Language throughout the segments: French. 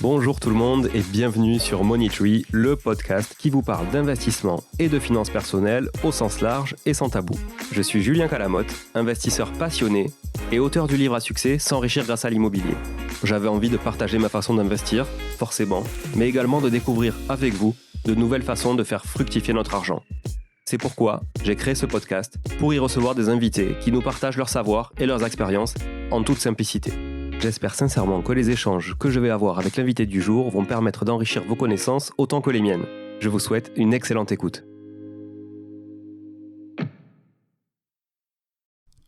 Bonjour tout le monde et bienvenue sur Money Tree, le podcast qui vous parle d'investissement et de finances personnelles au sens large et sans tabou. Je suis Julien Calamotte, investisseur passionné et auteur du livre à succès S'enrichir grâce à l'immobilier. J'avais envie de partager ma façon d'investir, forcément, mais également de découvrir avec vous de nouvelles façons de faire fructifier notre argent. C'est pourquoi j'ai créé ce podcast pour y recevoir des invités qui nous partagent leur savoir et leurs expériences en toute simplicité. J'espère sincèrement que les échanges que je vais avoir avec l'invité du jour vont permettre d'enrichir vos connaissances autant que les miennes. Je vous souhaite une excellente écoute.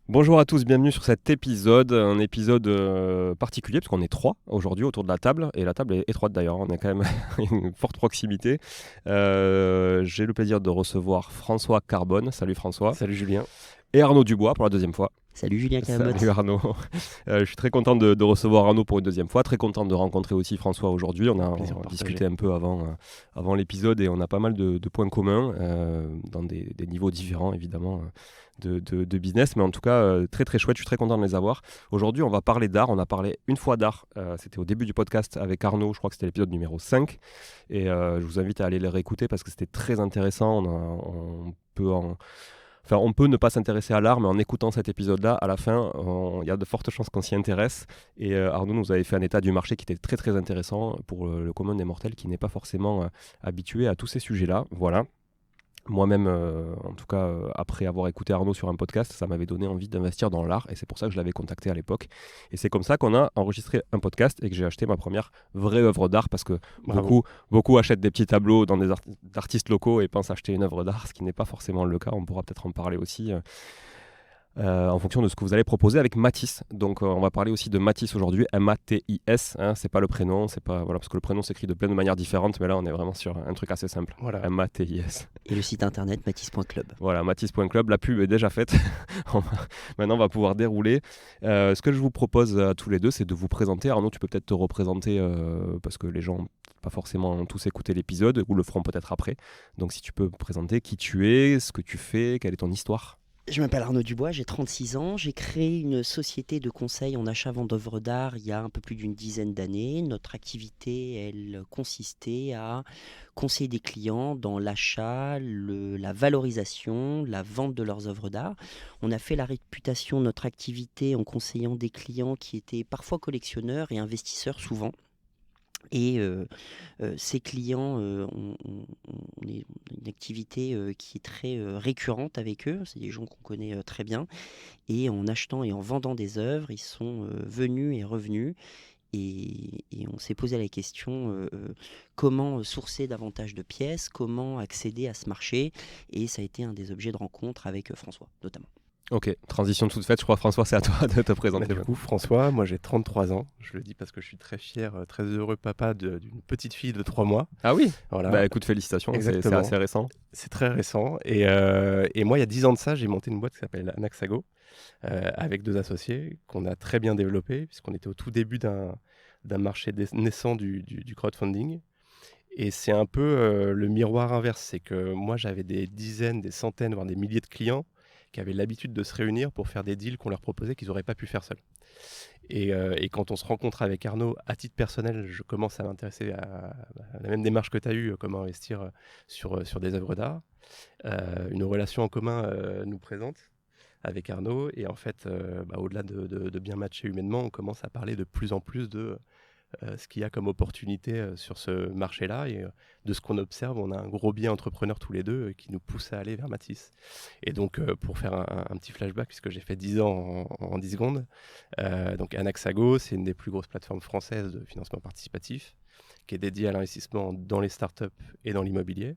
Bonjour à tous, bienvenue sur cet épisode, un épisode particulier parce qu'on est 3 aujourd'hui autour de la table et la table est étroite d'ailleurs, on a quand même une forte proximité. J'ai le plaisir de recevoir François Carbone. Salut François. Salut Julien. Et Arnaud Dubois pour la deuxième fois. Salut Julien Calamotte. Salut Arnaud. Je suis très content de recevoir Arnaud pour une deuxième fois, très content de rencontrer aussi François aujourd'hui. On a discuté un peu avant l'épisode et on a pas mal de points communs dans des niveaux différents évidemment de business, mais en tout cas très très chouette, je suis très content de les avoir. Aujourd'hui on va parler d'art, on a parlé une fois d'art, c'était au début du podcast avec Arnaud, je crois que c'était l'épisode numéro 5 et je vous invite à aller le réécouter parce que c'était très intéressant. On peut ne pas s'intéresser à l'art, mais en écoutant cet épisode-là, à la fin, il y a de fortes chances qu'on s'y intéresse. Et Arnaud nous avait fait un état du marché qui était très très intéressant pour le commun des mortels qui n'est pas forcément habitué à tous ces sujets-là. Voilà. Moi-même, en tout cas, après avoir écouté Arnaud sur un podcast, ça m'avait donné envie d'investir dans l'art et c'est pour ça que je l'avais contacté à l'époque. Et c'est comme ça qu'on a enregistré un podcast et que j'ai acheté ma première vraie œuvre d'art parce que beaucoup achètent des petits tableaux dans des artistes locaux et pensent acheter une œuvre d'art, ce qui n'est pas forcément le cas. On pourra peut-être en parler aussi. En fonction de ce que vous allez proposer avec Matisse. Donc on va parler aussi de Matisse aujourd'hui, M-A-T-I-S, c'est pas le prénom, parce que le prénom s'écrit de plein de manières différentes, mais là on est vraiment sur un truc assez simple, voilà. M-A-T-I-S. Et le site internet matisse.club. Voilà, matisse.club, la pub est déjà faite, maintenant on va pouvoir dérouler. Ce que je vous propose à tous les deux, c'est de vous présenter. Arnaud, tu peux peut-être te représenter, parce que les gens pas forcément tous écouter l'épisode, ou le feront peut-être après. Donc si tu peux présenter qui tu es, ce que tu fais, quelle est ton histoire. Je m'appelle Arnaud Dubois, j'ai 36 ans. J'ai créé une société de conseil en achat-vente d'œuvres d'art il y a un peu plus d'une dizaine d'années. Notre activité, elle consistait à conseiller des clients dans l'achat, la valorisation, la vente de leurs œuvres d'art. On a fait la réputation de notre activité en conseillant des clients qui étaient parfois collectionneurs et investisseurs souvent. Et ces clients, on a une activité qui est très récurrente avec eux. C'est des gens qu'on connaît très bien. Et en achetant et en vendant des œuvres, ils sont venus et revenus. Et on s'est posé la question comment sourcer davantage de pièces, comment accéder à ce marché. Et ça a été un des objets de rencontre avec François, notamment. Ok, transition toute faite, je crois François, c'est à toi de te présenter. Du coup, François, moi j'ai 33 ans, je le dis parce que je suis très fier, très heureux papa d'une petite fille de 3 mois. Ah oui, voilà. Bah écoute, félicitations, c'est assez récent. C'est très récent, et moi il y a 10 ans de ça, j'ai monté une boîte qui s'appelle Anaxago, avec 2 associés, qu'on a très bien développé, puisqu'on était au tout début d'un marché naissant du crowdfunding. Et c'est un peu le miroir inverse, c'est que moi j'avais des dizaines, des centaines, voire des milliers de clients qui avaient l'habitude de se réunir pour faire des deals qu'on leur proposait qu'ils n'auraient pas pu faire seuls. Et quand on se rencontre avec Arnaud, à titre personnel, je commence à m'intéresser à la même démarche que tu as eue, comment investir sur des œuvres d'art. Une relation en commun nous présente avec Arnaud, et en fait, au-delà de bien matcher humainement, on commence à parler de plus en plus de ce qu'il y a comme opportunité sur ce marché-là, et de ce qu'on observe, on a un gros biais entrepreneur tous les deux qui nous pousse à aller vers Matisse. Et donc pour faire un petit flashback, puisque j'ai fait 10 ans en 10 secondes, donc Anaxago, c'est une des plus grosses plateformes françaises de financement participatif qui est dédiée à l'investissement dans les startups et dans l'immobilier.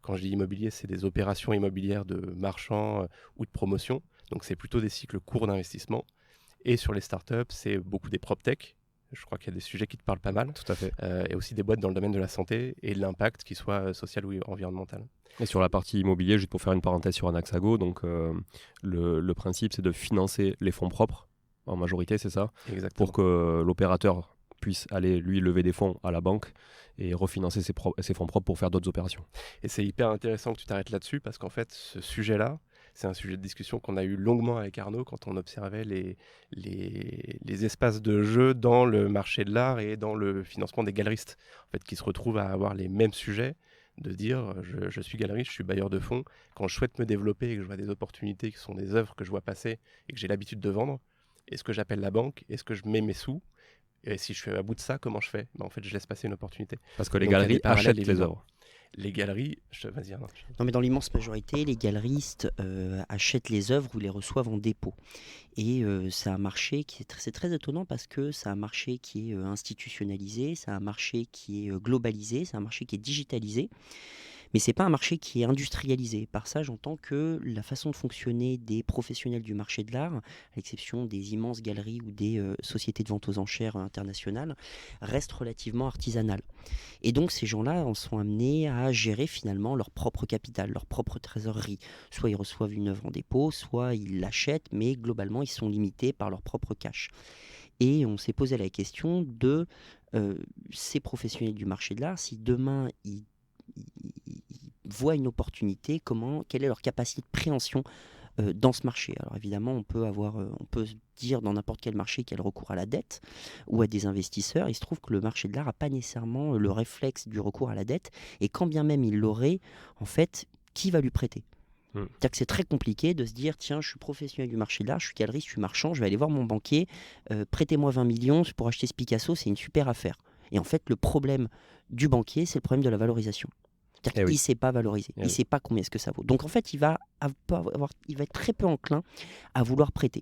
Quand je dis immobilier, c'est des opérations immobilières de marchands ou de promotion, donc c'est plutôt des cycles courts d'investissement. Et sur les startups, c'est beaucoup des proptech. Je crois qu'il y a des sujets qui te parlent pas mal. Tout à fait. Et aussi des boîtes dans le domaine de la santé et de l'impact, qu'il soit social ou environnemental. Et sur la partie immobilier, juste pour faire une parenthèse sur Anaxago, donc le principe c'est de financer les fonds propres, en majorité c'est ça. Exactement. Pour que l'opérateur puisse aller lui lever des fonds à la banque et refinancer ses fonds propres pour faire d'autres opérations. Et c'est hyper intéressant que tu t'arrêtes là-dessus parce qu'en fait ce sujet-là, c'est un sujet de discussion qu'on a eu longuement avec Arnaud quand on observait les espaces de jeu dans le marché de l'art et dans le financement des galeristes, en fait, qui se retrouvent à avoir les mêmes sujets, de dire je suis galeriste, je suis bailleur de fonds, quand je souhaite me développer et que je vois des opportunités qui sont des œuvres que je vois passer et que j'ai l'habitude de vendre, est-ce que j'appelle la banque? Est-ce que je mets mes sous? Et si je suis à bout de ça, comment je fais? En fait, je laisse passer une opportunité. Parce que les Donc, il y a des galeries parallèles achètent les évidents. œuvres. Les galeries, vas-y Arnaud. Non, mais dans l'immense majorité, les galeristes achètent les œuvres ou les reçoivent en dépôt. Et c'est un marché c'est très étonnant parce que c'est un marché qui est institutionnalisé, c'est un marché qui est globalisé, c'est un marché qui est digitalisé. Mais c'est pas un marché qui est industrialisé. Par ça, j'entends que la façon de fonctionner des professionnels du marché de l'art, à l'exception des immenses galeries ou des sociétés de vente aux enchères internationales, reste relativement artisanale. Et donc ces gens-là en sont amenés à gérer finalement leur propre capital, leur propre trésorerie. Soit ils reçoivent une œuvre en dépôt, soit ils l'achètent, mais globalement ils sont limités par leur propre cash. Et on s'est posé la question de ces professionnels du marché de l'art, si demain ils voient une opportunité, quelle est leur capacité de préhension dans ce marché. Alors évidemment, on peut se dire dans n'importe quel marché qu'il y a le recours à la dette ou à des investisseurs. Il se trouve que le marché de l'art n'a pas nécessairement le réflexe du recours à la dette, et quand bien même il l'aurait, en fait, qui va lui prêter? C'est-à-dire que c'est très compliqué de se dire, tiens, je suis professionnel du marché de l'art, je suis galeriste, je suis marchand, je vais aller voir mon banquier, prêtez-moi 20 millions pour acheter ce Picasso, c'est une super affaire. Et en fait, le problème du banquier, c'est le problème de la valorisation. C'est-à-dire qu'il ne sait pas valoriser, il ne sait pas combien est-ce que ça vaut. Donc en fait, il va être très peu enclin à vouloir prêter.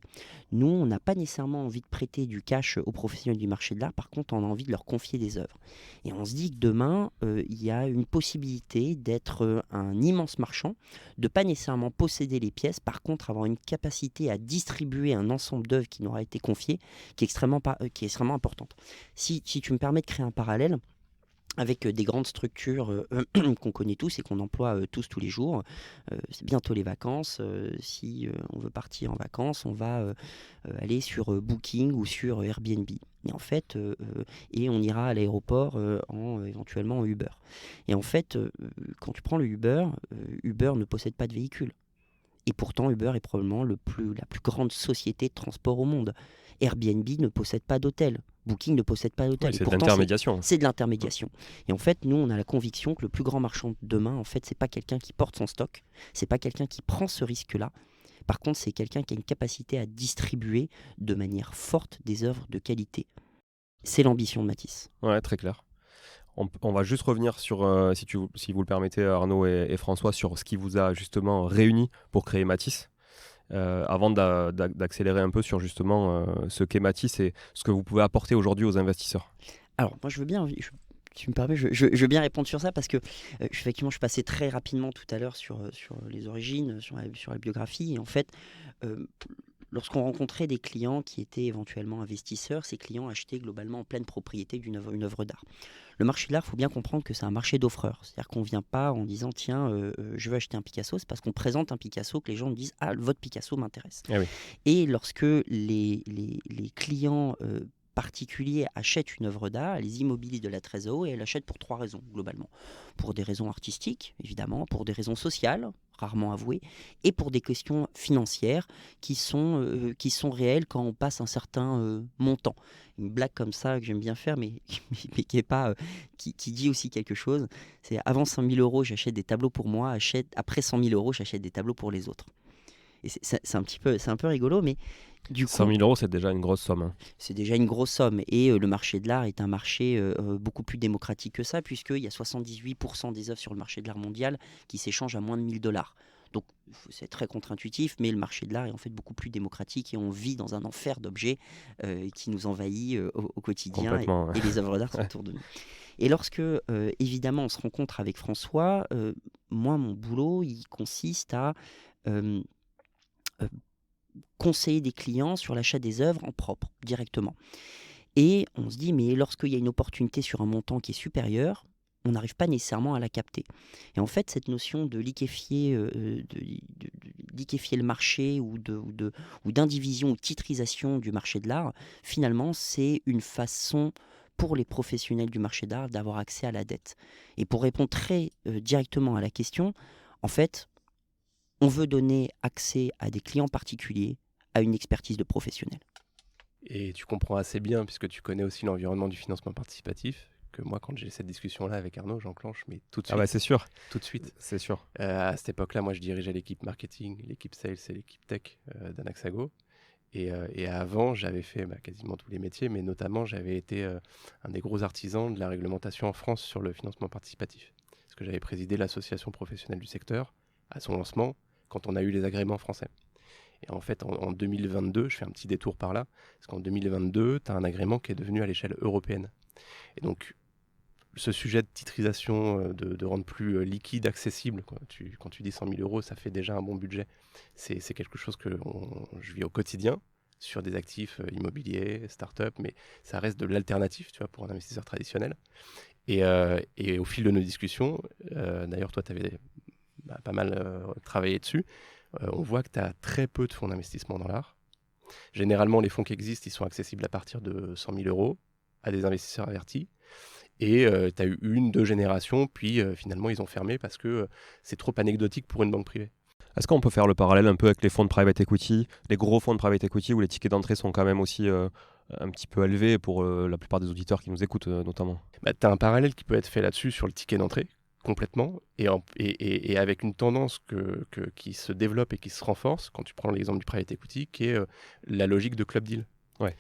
Nous, on n'a pas nécessairement envie de prêter du cash aux professionnels du marché de l'art, par contre, on a envie de leur confier des œuvres. Et on se dit que demain, il y a une possibilité d'être un immense marchand, de ne pas nécessairement posséder les pièces, par contre avoir une capacité à distribuer un ensemble d'œuvres qui nous aura été confié, qui est extrêmement importante. Si tu me permets de créer un parallèle, avec des grandes structures qu'on connaît tous et qu'on emploie tous les jours. C'est bientôt les vacances. Si on veut partir en vacances, on va aller sur Booking ou sur Airbnb. Et en fait, et on ira à l'aéroport éventuellement en Uber. Et en fait, quand tu prends le Uber, Uber ne possède pas de véhicule. Et pourtant, Uber est probablement la plus grande société de transport au monde. Airbnb ne possède pas d'hôtel. Booking ne possède pas d'hôtel. Oui, c'est de l'intermédiation. C'est de l'intermédiation. Et en fait, nous, on a la conviction que le plus grand marchand de demain, en fait, c'est pas quelqu'un qui porte son stock, c'est pas quelqu'un qui prend ce risque-là. Par contre, c'est quelqu'un qui a une capacité à distribuer de manière forte des œuvres de qualité. C'est l'ambition de Matisse. Ouais, très clair. On va juste revenir sur, si vous le permettez, Arnaud et François, sur ce qui vous a justement réuni pour créer Matisse. Avant d'accélérer un peu sur justement ce qu'est Matisse et ce que vous pouvez apporter aujourd'hui aux investisseurs. Alors, moi, je veux bien, tu me permets, je veux bien répondre sur ça parce que effectivement, je passais très rapidement tout à l'heure sur les origines, sur la biographie. Et en fait, lorsqu'on rencontrait des clients qui étaient éventuellement investisseurs, ces clients achetaient globalement en pleine propriété une œuvre d'art. Le marché de l'art, il faut bien comprendre que c'est un marché d'offreurs. C'est-à-dire qu'on ne vient pas en disant « Tiens, je veux acheter un Picasso », c'est parce qu'on présente un Picasso que les gens disent « Ah, votre Picasso m'intéresse ». Et lorsque les clients particuliers achètent une œuvre d'art, elles immobilisent de la trésorerie et elles l'achètent pour 3 raisons, globalement. Pour des raisons artistiques, évidemment, pour des raisons sociales, rarement avouées, et pour des questions financières qui sont réelles quand on passe un certain montant. Une blague comme ça que j'aime bien faire, mais qui est pas, qui dit aussi quelque chose, c'est avant 100 000 euros, j'achète des tableaux pour moi, après 100 000 euros, j'achète des tableaux pour les autres. Et c'est un peu rigolo, mais du coup, 100 000 euros, c'est déjà une grosse somme. C'est déjà une grosse somme. Et le marché de l'art est un marché beaucoup plus démocratique que ça, puisqu'il y a 78% des œuvres sur le marché de l'art mondial qui s'échangent à moins de 1 000 $. Donc c'est très contre-intuitif, mais le marché de l'art est en fait beaucoup plus démocratique et on vit dans un enfer d'objets qui nous envahit au quotidien et les œuvres d'art sont autour de nous. Et lorsque, évidemment, on se rencontre avec François, moi, mon boulot, il consiste à conseiller des clients sur l'achat des œuvres en propre, directement. Et on se dit, mais lorsqu'il y a une opportunité sur un montant qui est supérieur, on n'arrive pas nécessairement à la capter. Et en fait, cette notion de liquéfier, liquéfier le marché ou d'indivision ou titrisation du marché de l'art, finalement, c'est une façon pour les professionnels du marché d'art d'avoir accès à la dette. Et pour répondre très directement à la question, en fait, On veut donner accès à des clients particuliers à une expertise de professionnels. Et tu comprends assez bien, puisque tu connais aussi l'environnement du financement participatif, que moi, quand j'ai cette discussion-là avec Arnaud, j'enclenche, mais tout de Ah bah suite. c'est sûr, Tout de suite. c'est sûr. À cette époque-là, moi, je dirigeais l'équipe marketing, l'équipe sales et l'équipe tech d'Anaxago. Et avant, j'avais fait quasiment tous les métiers, mais notamment, j'avais été un des gros artisans de la réglementation en France sur le financement participatif. Parce que j'avais présidé l'association professionnelle du secteur à son lancement, quand on a eu les agréments français. Et en fait, en 2022, je fais un petit détour par là, parce qu'en 2022, tu as un agrément qui est devenu à l'échelle européenne. Et donc, ce sujet de titrisation, de rendre plus liquide, accessible, quoi. Quand tu dis 100 000 euros, ça fait déjà un bon budget. C'est quelque chose que je vis au quotidien sur des actifs immobiliers, start-up, mais ça reste de l'alternative, tu vois, pour un investisseur traditionnel. Et au fil de nos discussions, d'ailleurs, toi, tu avais pas mal travaillé dessus, on voit que tu as très peu de fonds d'investissement dans l'art. Généralement, les fonds qui existent, ils sont accessibles à partir de 100 000 euros à des investisseurs avertis. Et tu as eu 1-2 générations, puis finalement, ils ont fermé parce que c'est trop anecdotique pour une banque privée. Est-ce qu'on peut faire le parallèle un peu avec les fonds de private equity, les gros fonds de private equity où les tickets d'entrée sont quand même aussi un petit peu élevés pour la plupart des auditeurs qui nous écoutent notamment? Tu as un parallèle qui peut être fait là-dessus sur le ticket d'entrée, complètement, et avec une tendance qui se développe et qui se renforce, quand tu prends l'exemple du private equity, qui est la logique de club deal. Ouais.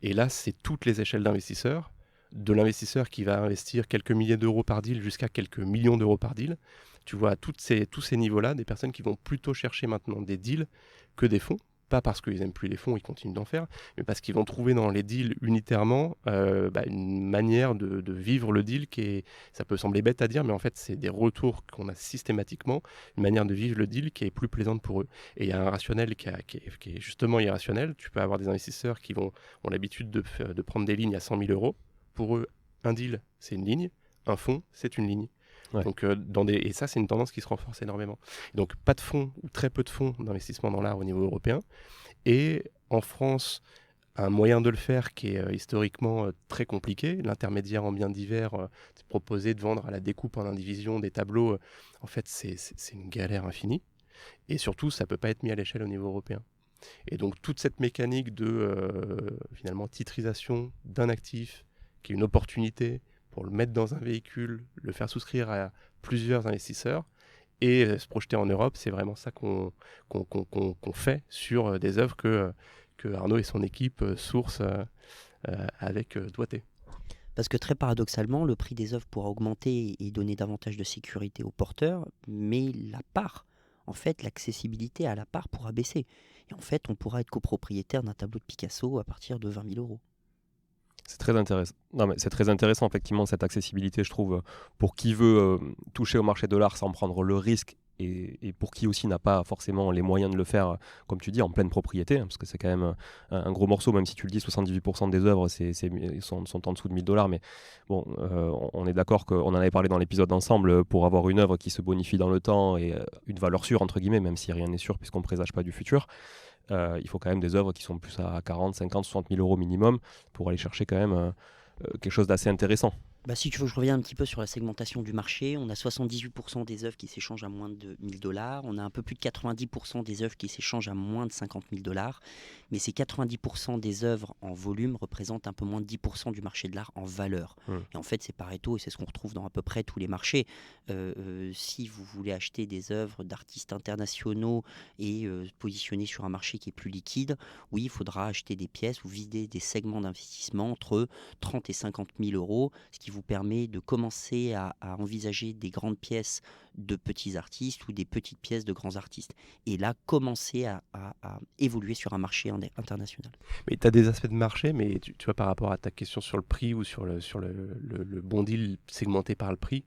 Et là, c'est toutes les échelles d'investisseurs, de l'investisseur qui va investir quelques milliers d'euros par deal jusqu'à quelques millions d'euros par deal. Tu vois à tous ces niveaux-là des personnes qui vont plutôt chercher maintenant des deals que des fonds. Pas parce qu'ils n'aiment plus les fonds, ils continuent d'en faire, mais parce qu'ils vont trouver dans les deals unitairement une manière de vivre le deal ça peut sembler bête à dire, mais en fait c'est des retours qu'on a systématiquement, une manière de vivre le deal qui est plus plaisante pour eux. Et il y a un rationnel qui est justement irrationnel. Tu peux avoir des investisseurs qui ont l'habitude de prendre des lignes à 100 000 euros. Pour eux, un deal, c'est une ligne, un fonds, c'est une ligne. Ouais. Donc, et ça, c'est une tendance qui se renforce énormément. Donc, pas de fonds ou très peu de fonds d'investissement dans l'art au niveau européen. Et en France, un moyen de le faire qui est historiquement très compliqué. L'intermédiaire en biens divers, c'est proposer de vendre à la découpe en indivision des tableaux. En fait, c'est une galère infinie. Et surtout, ça ne peut pas être mis à l'échelle au niveau européen. Et donc, toute cette mécanique de finalement titrisation d'un actif qui est une opportunité pour le mettre dans un véhicule, le faire souscrire à plusieurs investisseurs et se projeter en Europe, c'est vraiment ça qu'on fait sur des œuvres que Arnaud et son équipe sourcent avec doigté. Parce que très paradoxalement, le prix des œuvres pourra augmenter et donner davantage de sécurité aux porteurs, mais la part, en fait, l'accessibilité à la part pourra baisser. Et en fait, on pourra être copropriétaire d'un tableau de Picasso à partir de 20 000 euros. C'est très intéressant. Non, mais c'est très intéressant, effectivement, cette accessibilité, je trouve, pour qui veut toucher au marché de l'art sans prendre le risque et pour qui aussi n'a pas forcément les moyens de le faire, comme tu dis, en pleine propriété, hein, parce que c'est quand même un gros morceau, même si tu le dis, 78% des œuvres sont en dessous de 1 000 $. Mais bon, on est d'accord qu'on en avait parlé dans l'épisode ensemble, pour avoir une œuvre qui se bonifie dans le temps et une valeur sûre, entre guillemets, même si rien n'est sûr puisqu'on ne présage pas du futur. Il faut quand même des œuvres qui sont plus à 40, 50, 60 000 euros minimum pour aller chercher quand même quelque chose d'assez intéressant. Si tu veux, je reviens un petit peu sur la segmentation du marché. On a 78% des œuvres qui s'échangent à moins de 1 000 $. On a un peu plus de 90% des œuvres qui s'échangent à moins de 50 000 $. Mais ces 90% des œuvres en volume représentent un peu moins de 10% du marché de l'art en valeur. Et en fait, c'est Pareto et c'est ce qu'on retrouve dans à peu près tous les marchés. Si vous voulez acheter des œuvres d'artistes internationaux et positionner sur un marché qui est plus liquide, oui, il faudra acheter des pièces ou viser des segments d'investissement entre 30 et 50 000 euros, ce qui vous permet de commencer à envisager des grandes pièces de petits artistes ou des petites pièces de grands artistes. Et là, commencer à évoluer sur un marché international. Mais tu as des aspects de marché, mais tu vois, par rapport à ta question sur le prix ou sur le bon deal segmenté par le prix,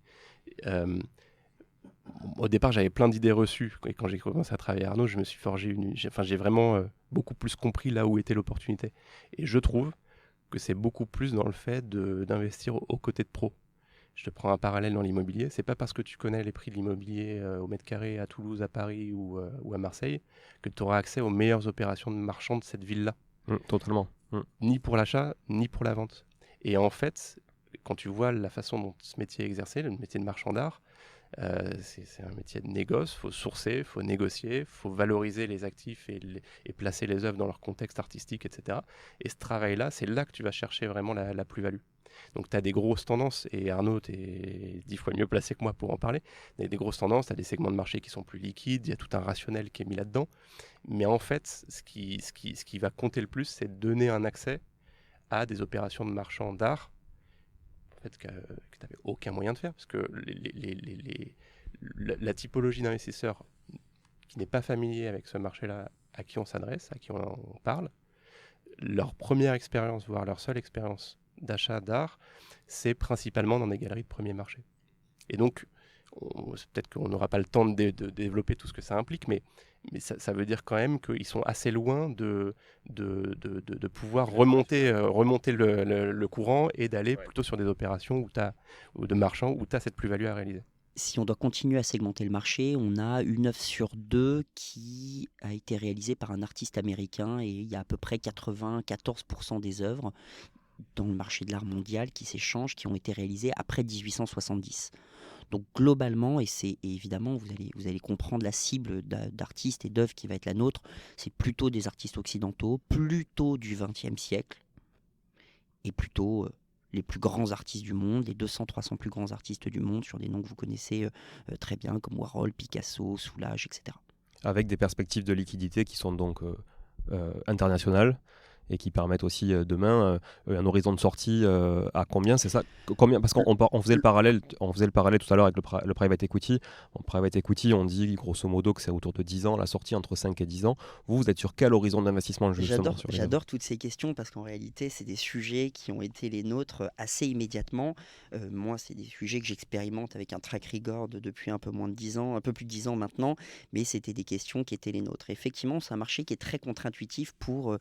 au départ, j'avais plein d'idées reçues. Et quand j'ai commencé à travailler à Arnaud, je me suis forgé j'ai vraiment beaucoup plus compris là où était l'opportunité. Et je trouve que c'est beaucoup plus dans le fait d'investir aux côtés de pros. Je te prends un parallèle dans l'immobilier. C'est pas parce que tu connais les prix de l'immobilier au mètre carré à Toulouse, à Paris ou à Marseille que tu auras accès aux meilleures opérations de marchand de cette ville-là. Totalement. Ni pour l'achat, ni pour la vente. Et en fait, quand tu vois la façon dont ce métier est exercé, le métier de marchand d'art, C'est un métier de négoce, il faut sourcer, il faut négocier, il faut valoriser les actifs et placer les œuvres dans leur contexte artistique, etc. Et ce travail-là, c'est là que tu vas chercher vraiment la plus-value. Donc tu as des grosses tendances, et Arnaud, tu es 10 fois mieux placé que moi pour en parler. Tu as des grosses tendances, tu as des segments de marché qui sont plus liquides, il y a tout un rationnel qui est mis là-dedans. Mais en fait, ce qui va compter le plus, c'est de donner un accès à des opérations de marchands d'art en fait, que tu n'avais aucun moyen de faire, parce que la typologie d'investisseurs qui n'est pas familier avec ce marché-là, à qui on s'adresse, à qui on parle, leur première expérience, voire leur seule expérience d'achat d'art, c'est principalement dans des galeries de premier marché. Et donc, peut-être qu'on n'aura pas le temps de développer tout ce que ça implique, mais ça veut dire quand même qu'ils sont assez loin de pouvoir remonter le courant et d'aller plutôt sur des opérations ou de marchands où tu as cette plus-value à réaliser. Si on doit continuer à segmenter le marché, on a une œuvre sur deux qui a été réalisée par un artiste américain, et il y a à peu près 94% des œuvres dans le marché de l'art mondial qui s'échangent, qui ont été réalisées après 1870. Donc globalement, et évidemment, vous allez comprendre la cible d'artistes et d'œuvres qui va être la nôtre, c'est plutôt des artistes occidentaux, plutôt du XXe siècle, et plutôt les plus grands artistes du monde, les 200-300 plus grands artistes du monde, sur des noms que vous connaissez très bien, comme Warhol, Picasso, Soulages, etc. Avec des perspectives de liquidité qui sont donc internationales, et qui permettent aussi demain un horizon de sortie à combien, c'est ça, combien, parce qu'on faisait le parallèle tout à l'heure avec le private equity. En private equity, on dit grosso modo que c'est autour de 10 ans, la sortie entre 5 et 10 ans. Vous êtes sur quel horizon d'investissement justement? J'adore toutes ces questions, parce qu'en réalité, c'est des sujets qui ont été les nôtres assez immédiatement. Moi, c'est des sujets que j'expérimente avec un track record depuis un peu moins de 10 ans, un peu plus de 10 ans maintenant, mais c'était des questions qui étaient les nôtres. Et effectivement, c'est un marché qui est très contre-intuitif pour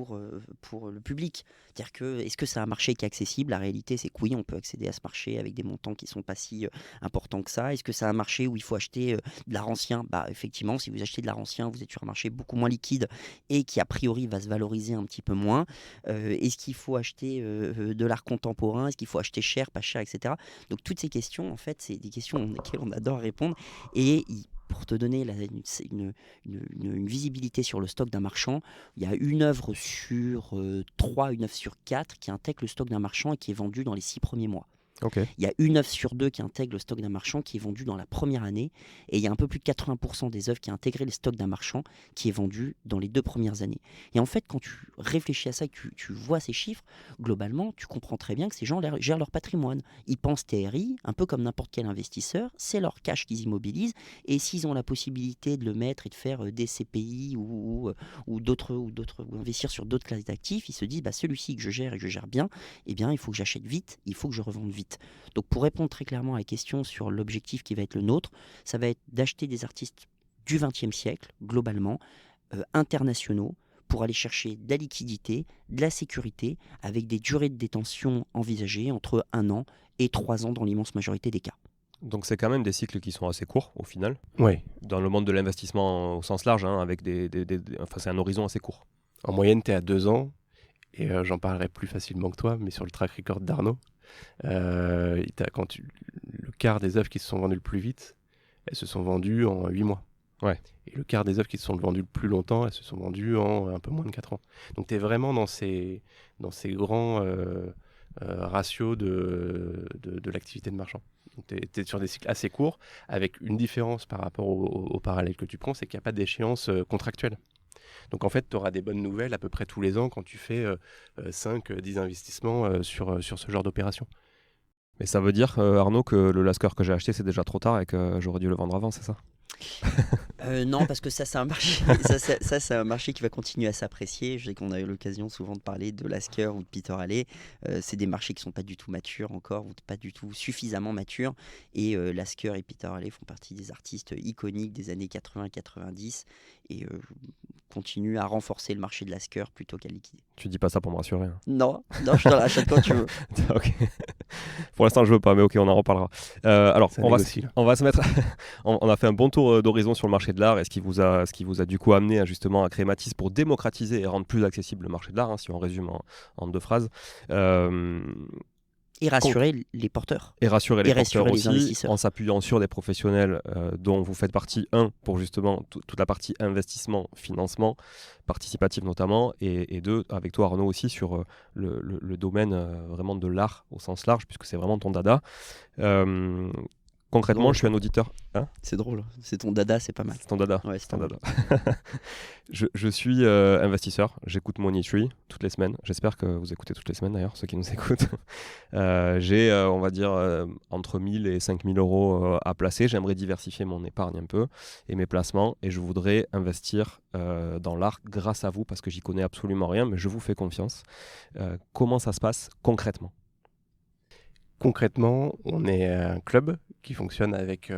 le public. C'est-à-dire que, est-ce que c'est un marché qui est accessible? La réalité, c'est que oui, on peut accéder à ce marché avec des montants qui ne sont pas si importants que ça. Est-ce que c'est un marché où il faut acheter de l'art ancien? Effectivement, si vous achetez de l'art ancien, vous êtes sur un marché beaucoup moins liquide et qui, a priori, va se valoriser un petit peu moins. Est-ce qu'il faut acheter de l'art contemporain? Est-ce qu'il faut acheter cher, pas cher, etc. Donc, toutes ces questions, en fait, c'est des questions auxquelles on adore répondre. Et pour te donner une visibilité sur le stock d'un marchand, il y a une œuvre sur 3, une œuvre sur 4 qui intègre le stock d'un marchand et qui est vendue dans les 6 premiers mois. Okay. Il y a une œuvre sur 2 qui intègre le stock d'un marchand qui est vendue dans la première année, et il y a un peu plus de 80% des œuvres qui intégrent le stock d'un marchand qui est vendu dans les 2 premières années. Et en fait, quand tu réfléchis à ça, que tu vois ces chiffres, globalement, tu comprends très bien que ces gens gèrent leur patrimoine. Ils pensent TRI, un peu comme n'importe quel investisseur, c'est leur cash qu'ils immobilisent, et s'ils ont la possibilité de le mettre et de faire des CPI ou investir sur d'autres classes d'actifs, ils se disent celui-ci que je gère et que je gère bien, eh bien, il faut que j'achète vite, il faut que je revende vite. Donc pour répondre très clairement à la question sur l'objectif qui va être le nôtre, ça va être d'acheter des artistes du XXe siècle, globalement, internationaux, pour aller chercher de la liquidité, de la sécurité, avec des durées de détention envisagées entre 1 an et 3 ans dans l'immense majorité des cas. Donc c'est quand même des cycles qui sont assez courts au final. Oui. Dans le monde de l'investissement au sens large, avec c'est un horizon assez court. En moyenne, tu es à 2 ans, et j'en parlerai plus facilement que toi, mais sur le track record d'Arnaud, le quart des œuvres qui se sont vendues le plus vite, elles se sont vendues en 8 mois. Ouais. Et le quart des œuvres qui se sont vendues le plus longtemps, elles se sont vendues en un peu moins de 4 ans. Donc tu es vraiment dans ces grands ratios de l'activité de marchand. Tu es sur des cycles assez courts, avec une différence par rapport au parallèle que tu prends, c'est qu'il n'y a pas d'échéance contractuelle. Donc en fait, tu auras des bonnes nouvelles à peu près tous les ans quand tu fais 5-10 investissements sur ce genre d'opération. Mais ça veut dire, Arnaud, que le Lasker que j'ai acheté, c'est déjà trop tard et que j'aurais dû le vendre avant, c'est ça? Non, parce que ça c'est un marché, ça c'est un marché qui va continuer à s'apprécier. Je sais qu'on a eu l'occasion souvent de parler de Lasker ou de Peter Halley. C'est des marchés qui sont pas du tout matures encore, ou pas du tout suffisamment matures. Et Lasker et Peter Halley font partie des artistes iconiques des années 80-90 et continuent à renforcer le marché de Lasker plutôt qu'à liquider. Tu dis pas ça pour me rassurer. Hein. Non, je te rachète quand tu veux. Ok. Pour l'instant, je veux pas, mais ok, on en reparlera. Alors, on va se mettre. On a fait un bon tour d'horizon sur le marché de l'art, et ce qui vous a du coup amené justement à créer Matisse pour démocratiser et rendre plus accessible le marché de l'art, si on résume en 2 phrases. Et rassurer les porteurs. Et rassurer les Et porteurs rassurer les aussi, investisseurs. en s'appuyant sur des professionnels dont vous faites partie, pour justement toute la partie investissement, financement, participatif notamment, et deux, avec toi Arnaud aussi, sur le domaine vraiment de l'art au sens large, puisque c'est vraiment ton dada. Concrètement, drôle. je suis un auditeur. Hein, C'est drôle. C'est ton dada, c'est pas mal. c'est ton dada. Ouais, C'est ton pas mal. dada. Je suis investisseur. J'écoute Money Tree toutes les semaines. J'espère que vous écoutez toutes les semaines d'ailleurs, ceux qui nous écoutent. J'ai, on va dire, entre 1000 et 5000 euros à placer. J'aimerais diversifier mon épargne un peu et mes placements. Et je voudrais investir dans l'art grâce à vous parce que j'y connais absolument rien, mais je vous fais confiance. Comment ça se passe concrètement ? Concrètement, on est un club qui fonctionne avec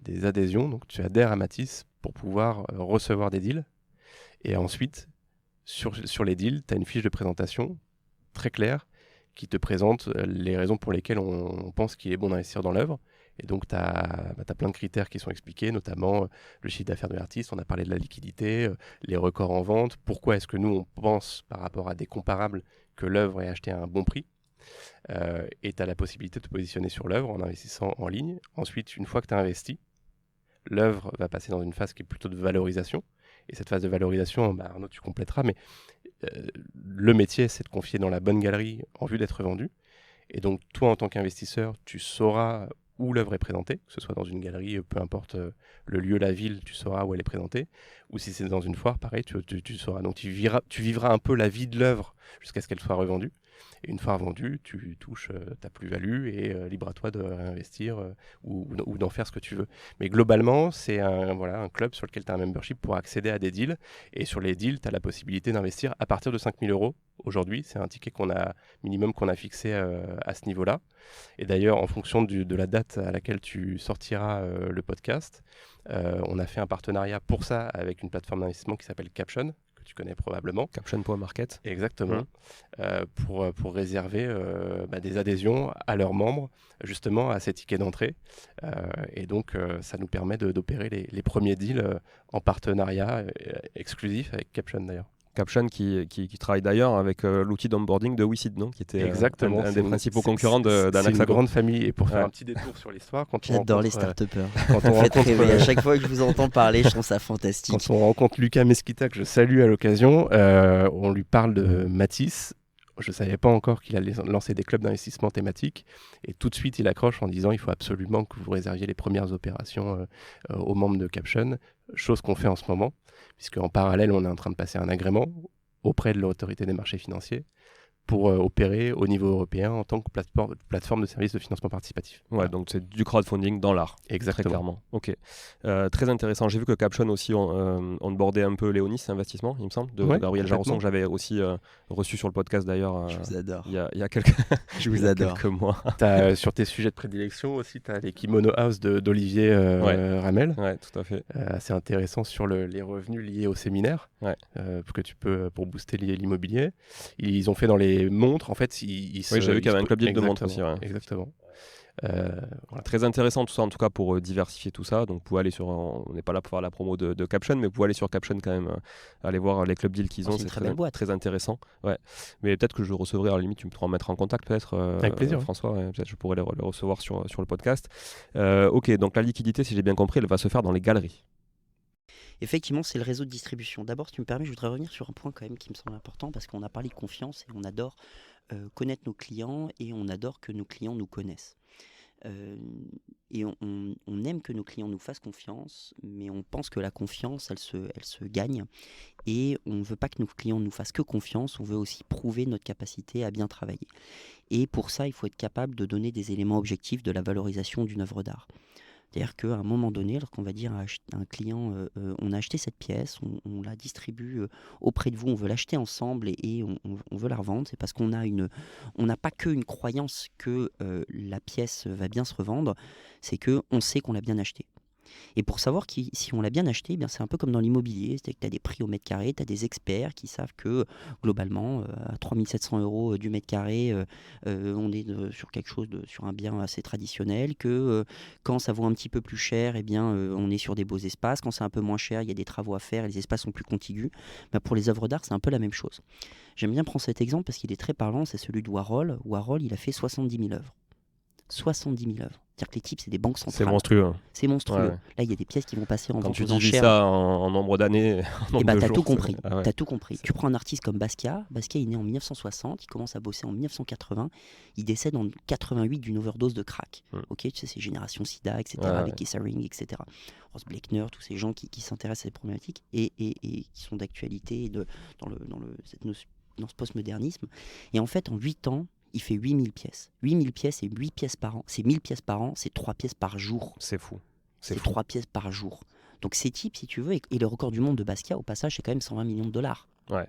des adhésions. Donc, tu adhères à Matisse pour pouvoir recevoir des deals. Et ensuite, sur les deals, tu as une fiche de présentation très claire qui te présente les raisons pour lesquelles on pense qu'il est bon d'investir dans l'œuvre. Et donc, tu as plein de critères qui sont expliqués, notamment le chiffre d'affaires de l'artiste, on a parlé de la liquidité, les records en vente, pourquoi est-ce que nous, on pense par rapport à des comparables que l'œuvre est achetée à un bon prix. Et tu as la possibilité de te positionner sur l'œuvre en investissant en ligne. Ensuite, une fois que tu as investi, l'œuvre va passer dans une phase qui est plutôt de valorisation. Et cette phase de valorisation, Arnaud, tu compléteras, mais le métier, c'est de confier dans la bonne galerie en vue d'être vendue. Et donc, toi, en tant qu'investisseur, tu sauras où l'œuvre est présentée, que ce soit dans une galerie, peu importe le lieu, la ville, tu sauras où elle est présentée. Ou si c'est dans une foire, pareil, tu sauras. Donc, tu vivras un peu la vie de l'œuvre jusqu'à ce qu'elle soit revendue. Et une fois vendue, tu touches ta plus-value et libre à toi de réinvestir ou d'en faire ce que tu veux. Mais globalement, c'est un club sur lequel tu as un membership pour accéder à des deals. Et sur les deals, tu as la possibilité d'investir à partir de 5000 euros. Aujourd'hui, c'est un ticket minimum qu'on a fixé à ce niveau-là. Et d'ailleurs, en fonction de la date à laquelle tu sortiras le podcast, on a fait un partenariat pour ça avec une plateforme d'investissement qui s'appelle Caption, que tu connais probablement. Caption.market. Exactement. Pour réserver des adhésions à leurs membres, justement à ces tickets d'entrée. Et donc, ça nous permet d'opérer les premiers deals en partenariat exclusif avec Caption d'ailleurs. Caption qui travaille d'ailleurs avec l'outil d'onboarding de WeSeed, non, qui était Exactement, un des principaux concurrents d'Anaxago. C'est une grande famille. Et pour faire un petit détour sur l'histoire, J'adore les start-upers. Quand on rencontre, à chaque fois que je vous entends parler, je trouve ça fantastique. Quand on rencontre Lucas Mesquita, que je salue à l'occasion, on lui parle de Matisse. Je ne savais pas encore qu'il allait lancer des clubs d'investissement thématiques. Et tout de suite, il accroche en disant il faut absolument que vous réserviez les premières opérations aux membres de Caption, chose qu'on fait en ce moment, puisqu'en parallèle, on est en train de passer un agrément auprès de l'autorité des marchés financiers pour opérer au niveau européen en tant que plateforme de services de financement participatif. Ouais, donc c'est du crowdfunding dans l'art. Exactement. Très clairement. Ok. Très intéressant. J'ai vu que Caption aussi onboardait un peu Léonis Investissement, il me semble, de Gabriel Jarosson, que j'avais aussi reçu sur le podcast d'ailleurs. Je vous adore. Il y a quelques, je vous adore. Quelques mois. Sur tes sujets de prédilection aussi, tu as les Kimono House d'Olivier Ramel. Ouais, tout à fait. Assez intéressant sur les revenus liés au séminaire, que tu peux pour booster l'immobilier. Ils ont fait dans les montres, en fait. Oui, j'ai vu qu'il y avait un club de montres aussi. Ouais. Exactement. Voilà. Très intéressant tout ça, en tout cas pour diversifier tout ça. Donc, vous pouvez aller on n'est pas là pour faire la promo de Caption, mais vous pouvez aller sur Caption quand même, aller voir les clubs deals qu'ils ont. C'est très intéressant. Ouais. Mais peut-être que je recevrai, à la limite, tu me pourras mettre en contact peut-être. Avec plaisir. François, peut-être je pourrais le recevoir sur le podcast. Ok, donc la liquidité, si j'ai bien compris, elle va se faire dans les galeries. Effectivement, c'est le réseau de distribution. D'abord, si tu me permets, je voudrais revenir sur un point quand même qui me semble important parce qu'on a parlé de confiance et on adore connaître nos clients et on adore que nos clients nous connaissent. Et on aime que nos clients nous fassent confiance, mais on pense que la confiance, elle se gagne. Et on ne veut pas que nos clients nous fassent que confiance, on veut aussi prouver notre capacité à bien travailler. Et pour ça, il faut être capable de donner des éléments objectifs de la valorisation d'une œuvre d'art. C'est-à-dire qu'à un moment donné, lorsqu'on va dire à un client on a acheté cette pièce, on la distribue auprès de vous, on veut l'acheter ensemble et on veut la revendre, c'est parce qu'on n'a pas qu'une croyance que la pièce va bien se revendre, c'est qu'on sait qu'on l'a bien achetée. Et pour savoir si on l'a bien acheté, eh bien c'est un peu comme dans l'immobilier, c'est que tu as des prix au mètre carré, tu as des experts qui savent que globalement, à 3 700 € du mètre carré, on est sur quelque chose, sur un bien assez traditionnel, que quand ça vaut un petit peu plus cher, eh bien, on est sur des beaux espaces, quand c'est un peu moins cher, il y a des travaux à faire et les espaces sont plus contigus. Bah, pour les œuvres d'art, c'est un peu la même chose. J'aime bien prendre cet exemple parce qu'il est très parlant, c'est celui de Warhol. Warhol, il a fait 70 000 œuvres. 70 000 œuvres. C'est-à-dire que les types, c'est des banques centrales. C'est monstrueux. Hein. C'est monstrueux. Ouais. Là, il y a des pièces qui vont passer en Quand vente tu aux divises enchères. ça en nombre d'années, en nombre Et bah, de t'as jours, tout compris. Ah ouais. T'as tout compris. Tu prends un artiste comme Basquiat. Basquiat, il est né en 1960. Il commence à bosser en 1980. Il décède en 88 d'une overdose de crack. Ok, tu sais, c'est Génération SIDA, etc. Ouais, avec ouais. Keith Haring, etc. Ross Bleckner, tous ces gens qui s'intéressent à ces problématiques et qui sont d'actualité dans ce postmodernisme. Et en fait, en 8 ans, il fait 8000 pièces. 8000 pièces et 8 pièces par an. C'est 1000 pièces par an, c'est 3 pièces par jour. C'est fou. C'est fou. 3 pièces par jour. Donc ces types, si tu veux, et le record du monde de Basquiat, au passage, c'est quand même 120 millions de dollars. Ouais.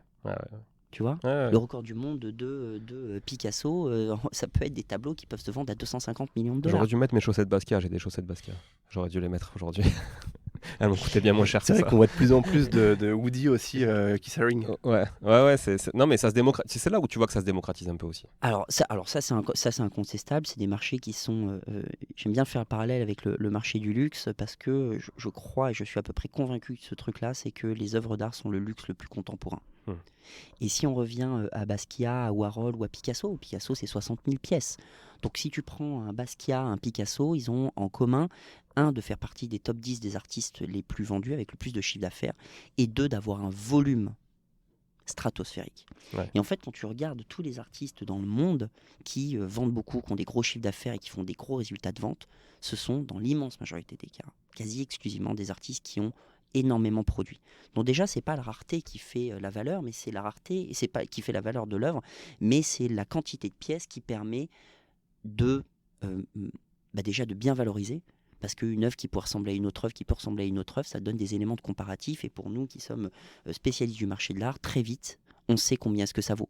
Tu vois, Ouais. le record du monde de Picasso, ça peut être des tableaux qui peuvent se vendre à 250 millions de dollars. J'aurais dû mettre mes chaussettes Basquiat, j'ai des chaussettes Basquiat. J'aurais dû les mettre aujourd'hui. Elles m'ont coûté bien moins cher. C'est vrai qu'on voit de plus en plus de Woody aussi, Keith Haring. Ouais, non mais ça se démocratise. C'est là où tu vois que ça se démocratise un peu aussi. Alors ça c'est incontestable, c'est des marchés qui sont... j'aime bien faire le parallèle avec le marché du luxe parce que je crois et je suis à peu près convaincu de ce truc-là, c'est que les œuvres d'art sont le luxe le plus contemporain. Et si on revient à Basquiat, à Warhol ou à Picasso c'est 60 000 pièces. Donc si tu prends un Basquiat, un Picasso, ils ont en commun, un, de faire partie des top 10 des artistes les plus vendus avec le plus de chiffre d'affaires, et deux, d'avoir un volume stratosphérique. Ouais. Et en fait, quand tu regardes tous les artistes dans le monde qui vendent beaucoup, qui ont des gros chiffres d'affaires et qui font des gros résultats de vente, ce sont dans l'immense majorité des cas, quasi exclusivement des artistes qui ont énormément produit. Donc déjà, c'est pas la rareté qui fait la valeur, mais c'est la rareté, c'est pas qui fait la valeur de l'œuvre, mais c'est la quantité de pièces qui permet de déjà de bien valoriser. Parce qu'une œuvre qui peut ressembler à une autre œuvre, qui peut ressembler à une autre œuvre, ça donne des éléments de comparatif. Et pour nous qui sommes spécialistes du marché de l'art, très vite, on sait combien est-ce que ça vaut.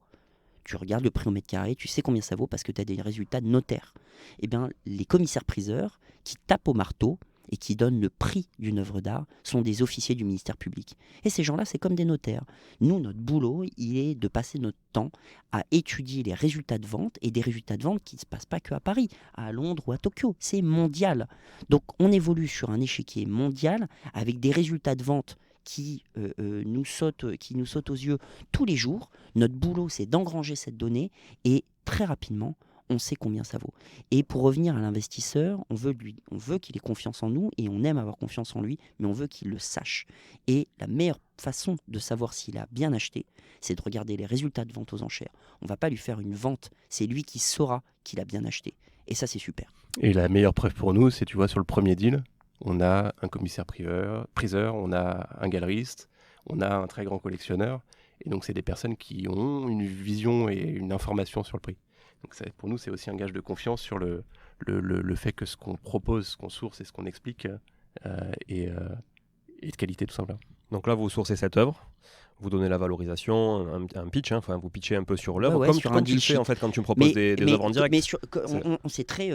Tu regardes le prix au mètre carré, tu sais combien ça vaut parce que tu as des résultats notaires. Eh bien, les commissaires-priseurs qui tapent au marteau et qui donnent le prix d'une œuvre d'art sont des officiers du ministère public. Et ces gens-là, c'est comme des notaires. Nous, notre boulot, il est de passer notre temps à étudier les résultats de vente et des résultats de vente qui ne se passent pas qu'à Paris, à Londres ou à Tokyo. C'est mondial. Donc, on évolue sur un échiquier mondial avec des résultats de vente qui nous sautent aux yeux tous les jours. Notre boulot, c'est d'engranger cette donnée et très rapidement, on sait combien ça vaut. Et pour revenir à l'investisseur, on veut qu'il ait confiance en nous et on aime avoir confiance en lui, mais on veut qu'il le sache. Et la meilleure façon de savoir s'il a bien acheté, c'est de regarder les résultats de vente aux enchères. On ne va pas lui faire une vente, c'est lui qui saura qu'il a bien acheté. Et ça, c'est super. Et la meilleure preuve pour nous, c'est, tu vois, sur le premier deal, on a un commissaire-priseur, on a un galeriste, on a un très grand collectionneur. Et donc, c'est des personnes qui ont une vision et une information sur le prix. Donc pour nous, c'est aussi un gage de confiance sur le fait que ce qu'on propose, ce qu'on source et ce qu'on explique est de qualité tout simplement. Donc là, vous sourcez cette œuvre, vous donnez la valorisation, un pitch, vous pitchez un peu sur l'œuvre, ouais, comme tu le fais en fait quand tu me proposes des œuvres en direct. Mais c'est très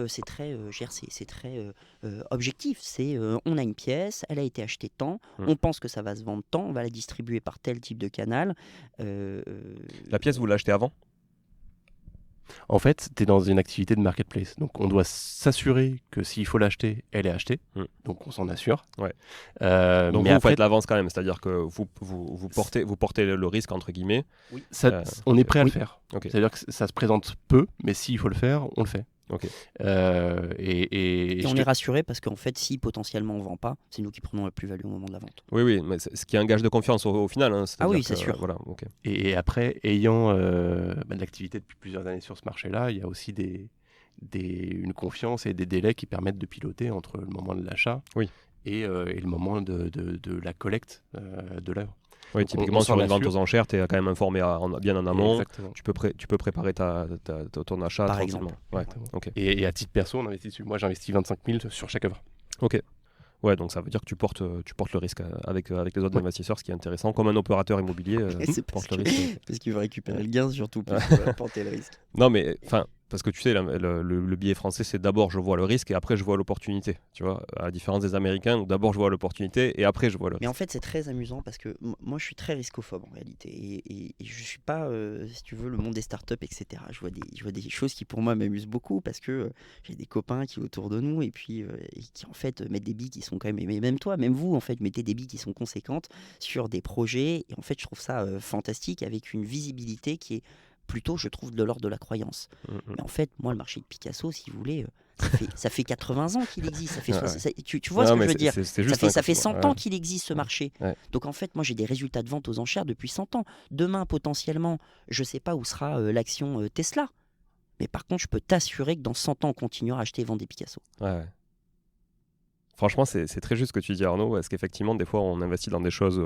objectif. On a une pièce, elle a été achetée tant, on pense que ça va se vendre tant, on va la distribuer par tel type de canal. La pièce, vous l'achetez avant ? En fait, tu es dans une activité de marketplace. Donc, on doit s'assurer que s'il faut l'acheter, elle est achetée. Donc, on s'en assure. Ouais. Donc, vous faites l'avance quand même. C'est-à-dire que vous portez le risque, entre guillemets. Oui. On est prêt à le faire. Okay. C'est-à-dire que ça se présente peu, mais s'il faut le faire, on le fait. Okay. Et on est rassuré parce qu'en fait, si potentiellement on ne vend pas, c'est nous qui prenons la plus-value au moment de la vente. Oui, mais ce qui est un gage de confiance au final. Ah oui, c'est sûr. Voilà, okay. Et après, ayant de l'activité depuis plusieurs années sur ce marché-là, il y a aussi une confiance et des délais qui permettent de piloter entre le moment de l'achat et le moment de la collecte de l'œuvre. Oui, typiquement sur une vente aux enchères, tu es quand même informé bien en amont. Exactement. Tu peux préparer ton achat par tranquillement. exemple. Ouais. Okay. Et à titre perso, on investit dessus. Moi, j'investis 25 000 sur chaque œuvre. Ok. Ouais, donc ça veut dire que tu portes le risque avec les autres investisseurs, ce qui est intéressant. Comme un opérateur immobilier porte le risque. Parce qu'il veut récupérer le gain, surtout, pour porter le risque. Non, mais Parce que tu sais, le biais français, c'est d'abord je vois le risque et après je vois l'opportunité. Tu vois, à la différence des Américains où d'abord je vois l'opportunité et après je vois le Mais en risque. fait, c'est très amusant parce que moi, je suis très riscophobe en réalité. Et je suis pas, si tu veux, le monde des startups, etc. Je vois des choses qui, pour moi, m'amusent beaucoup parce que j'ai des copains qui autour de nous et puis et qui, en fait, mettent des billes qui sont quand même. Mais même toi, même vous, en fait, mettez des billes qui sont conséquentes sur des projets. Et en fait, je trouve ça fantastique avec une visibilité qui est plutôt, je trouve, de l'ordre de la croyance. Mm, mm. Mais en fait, moi, le marché de Picasso, si vous voulez, ça fait 80 ans qu'il existe. Ça fait Ouais, 60 ouais. tu vois ce Non, que mais je veux dire? c'est juste Ça fait incroyable. 100 ans qu'il existe ce marché. Ouais. Donc en fait, moi j'ai des résultats de vente aux enchères depuis 100 ans. Demain, potentiellement, je ne sais pas où sera l'action Tesla. Mais par contre, je peux t'assurer que dans 100 ans, on continuera à acheter et vendre des Picasso. Ouais, ouais. Franchement, c'est très juste ce que tu dis, Arnaud, parce qu'effectivement, des fois, on investit dans des choses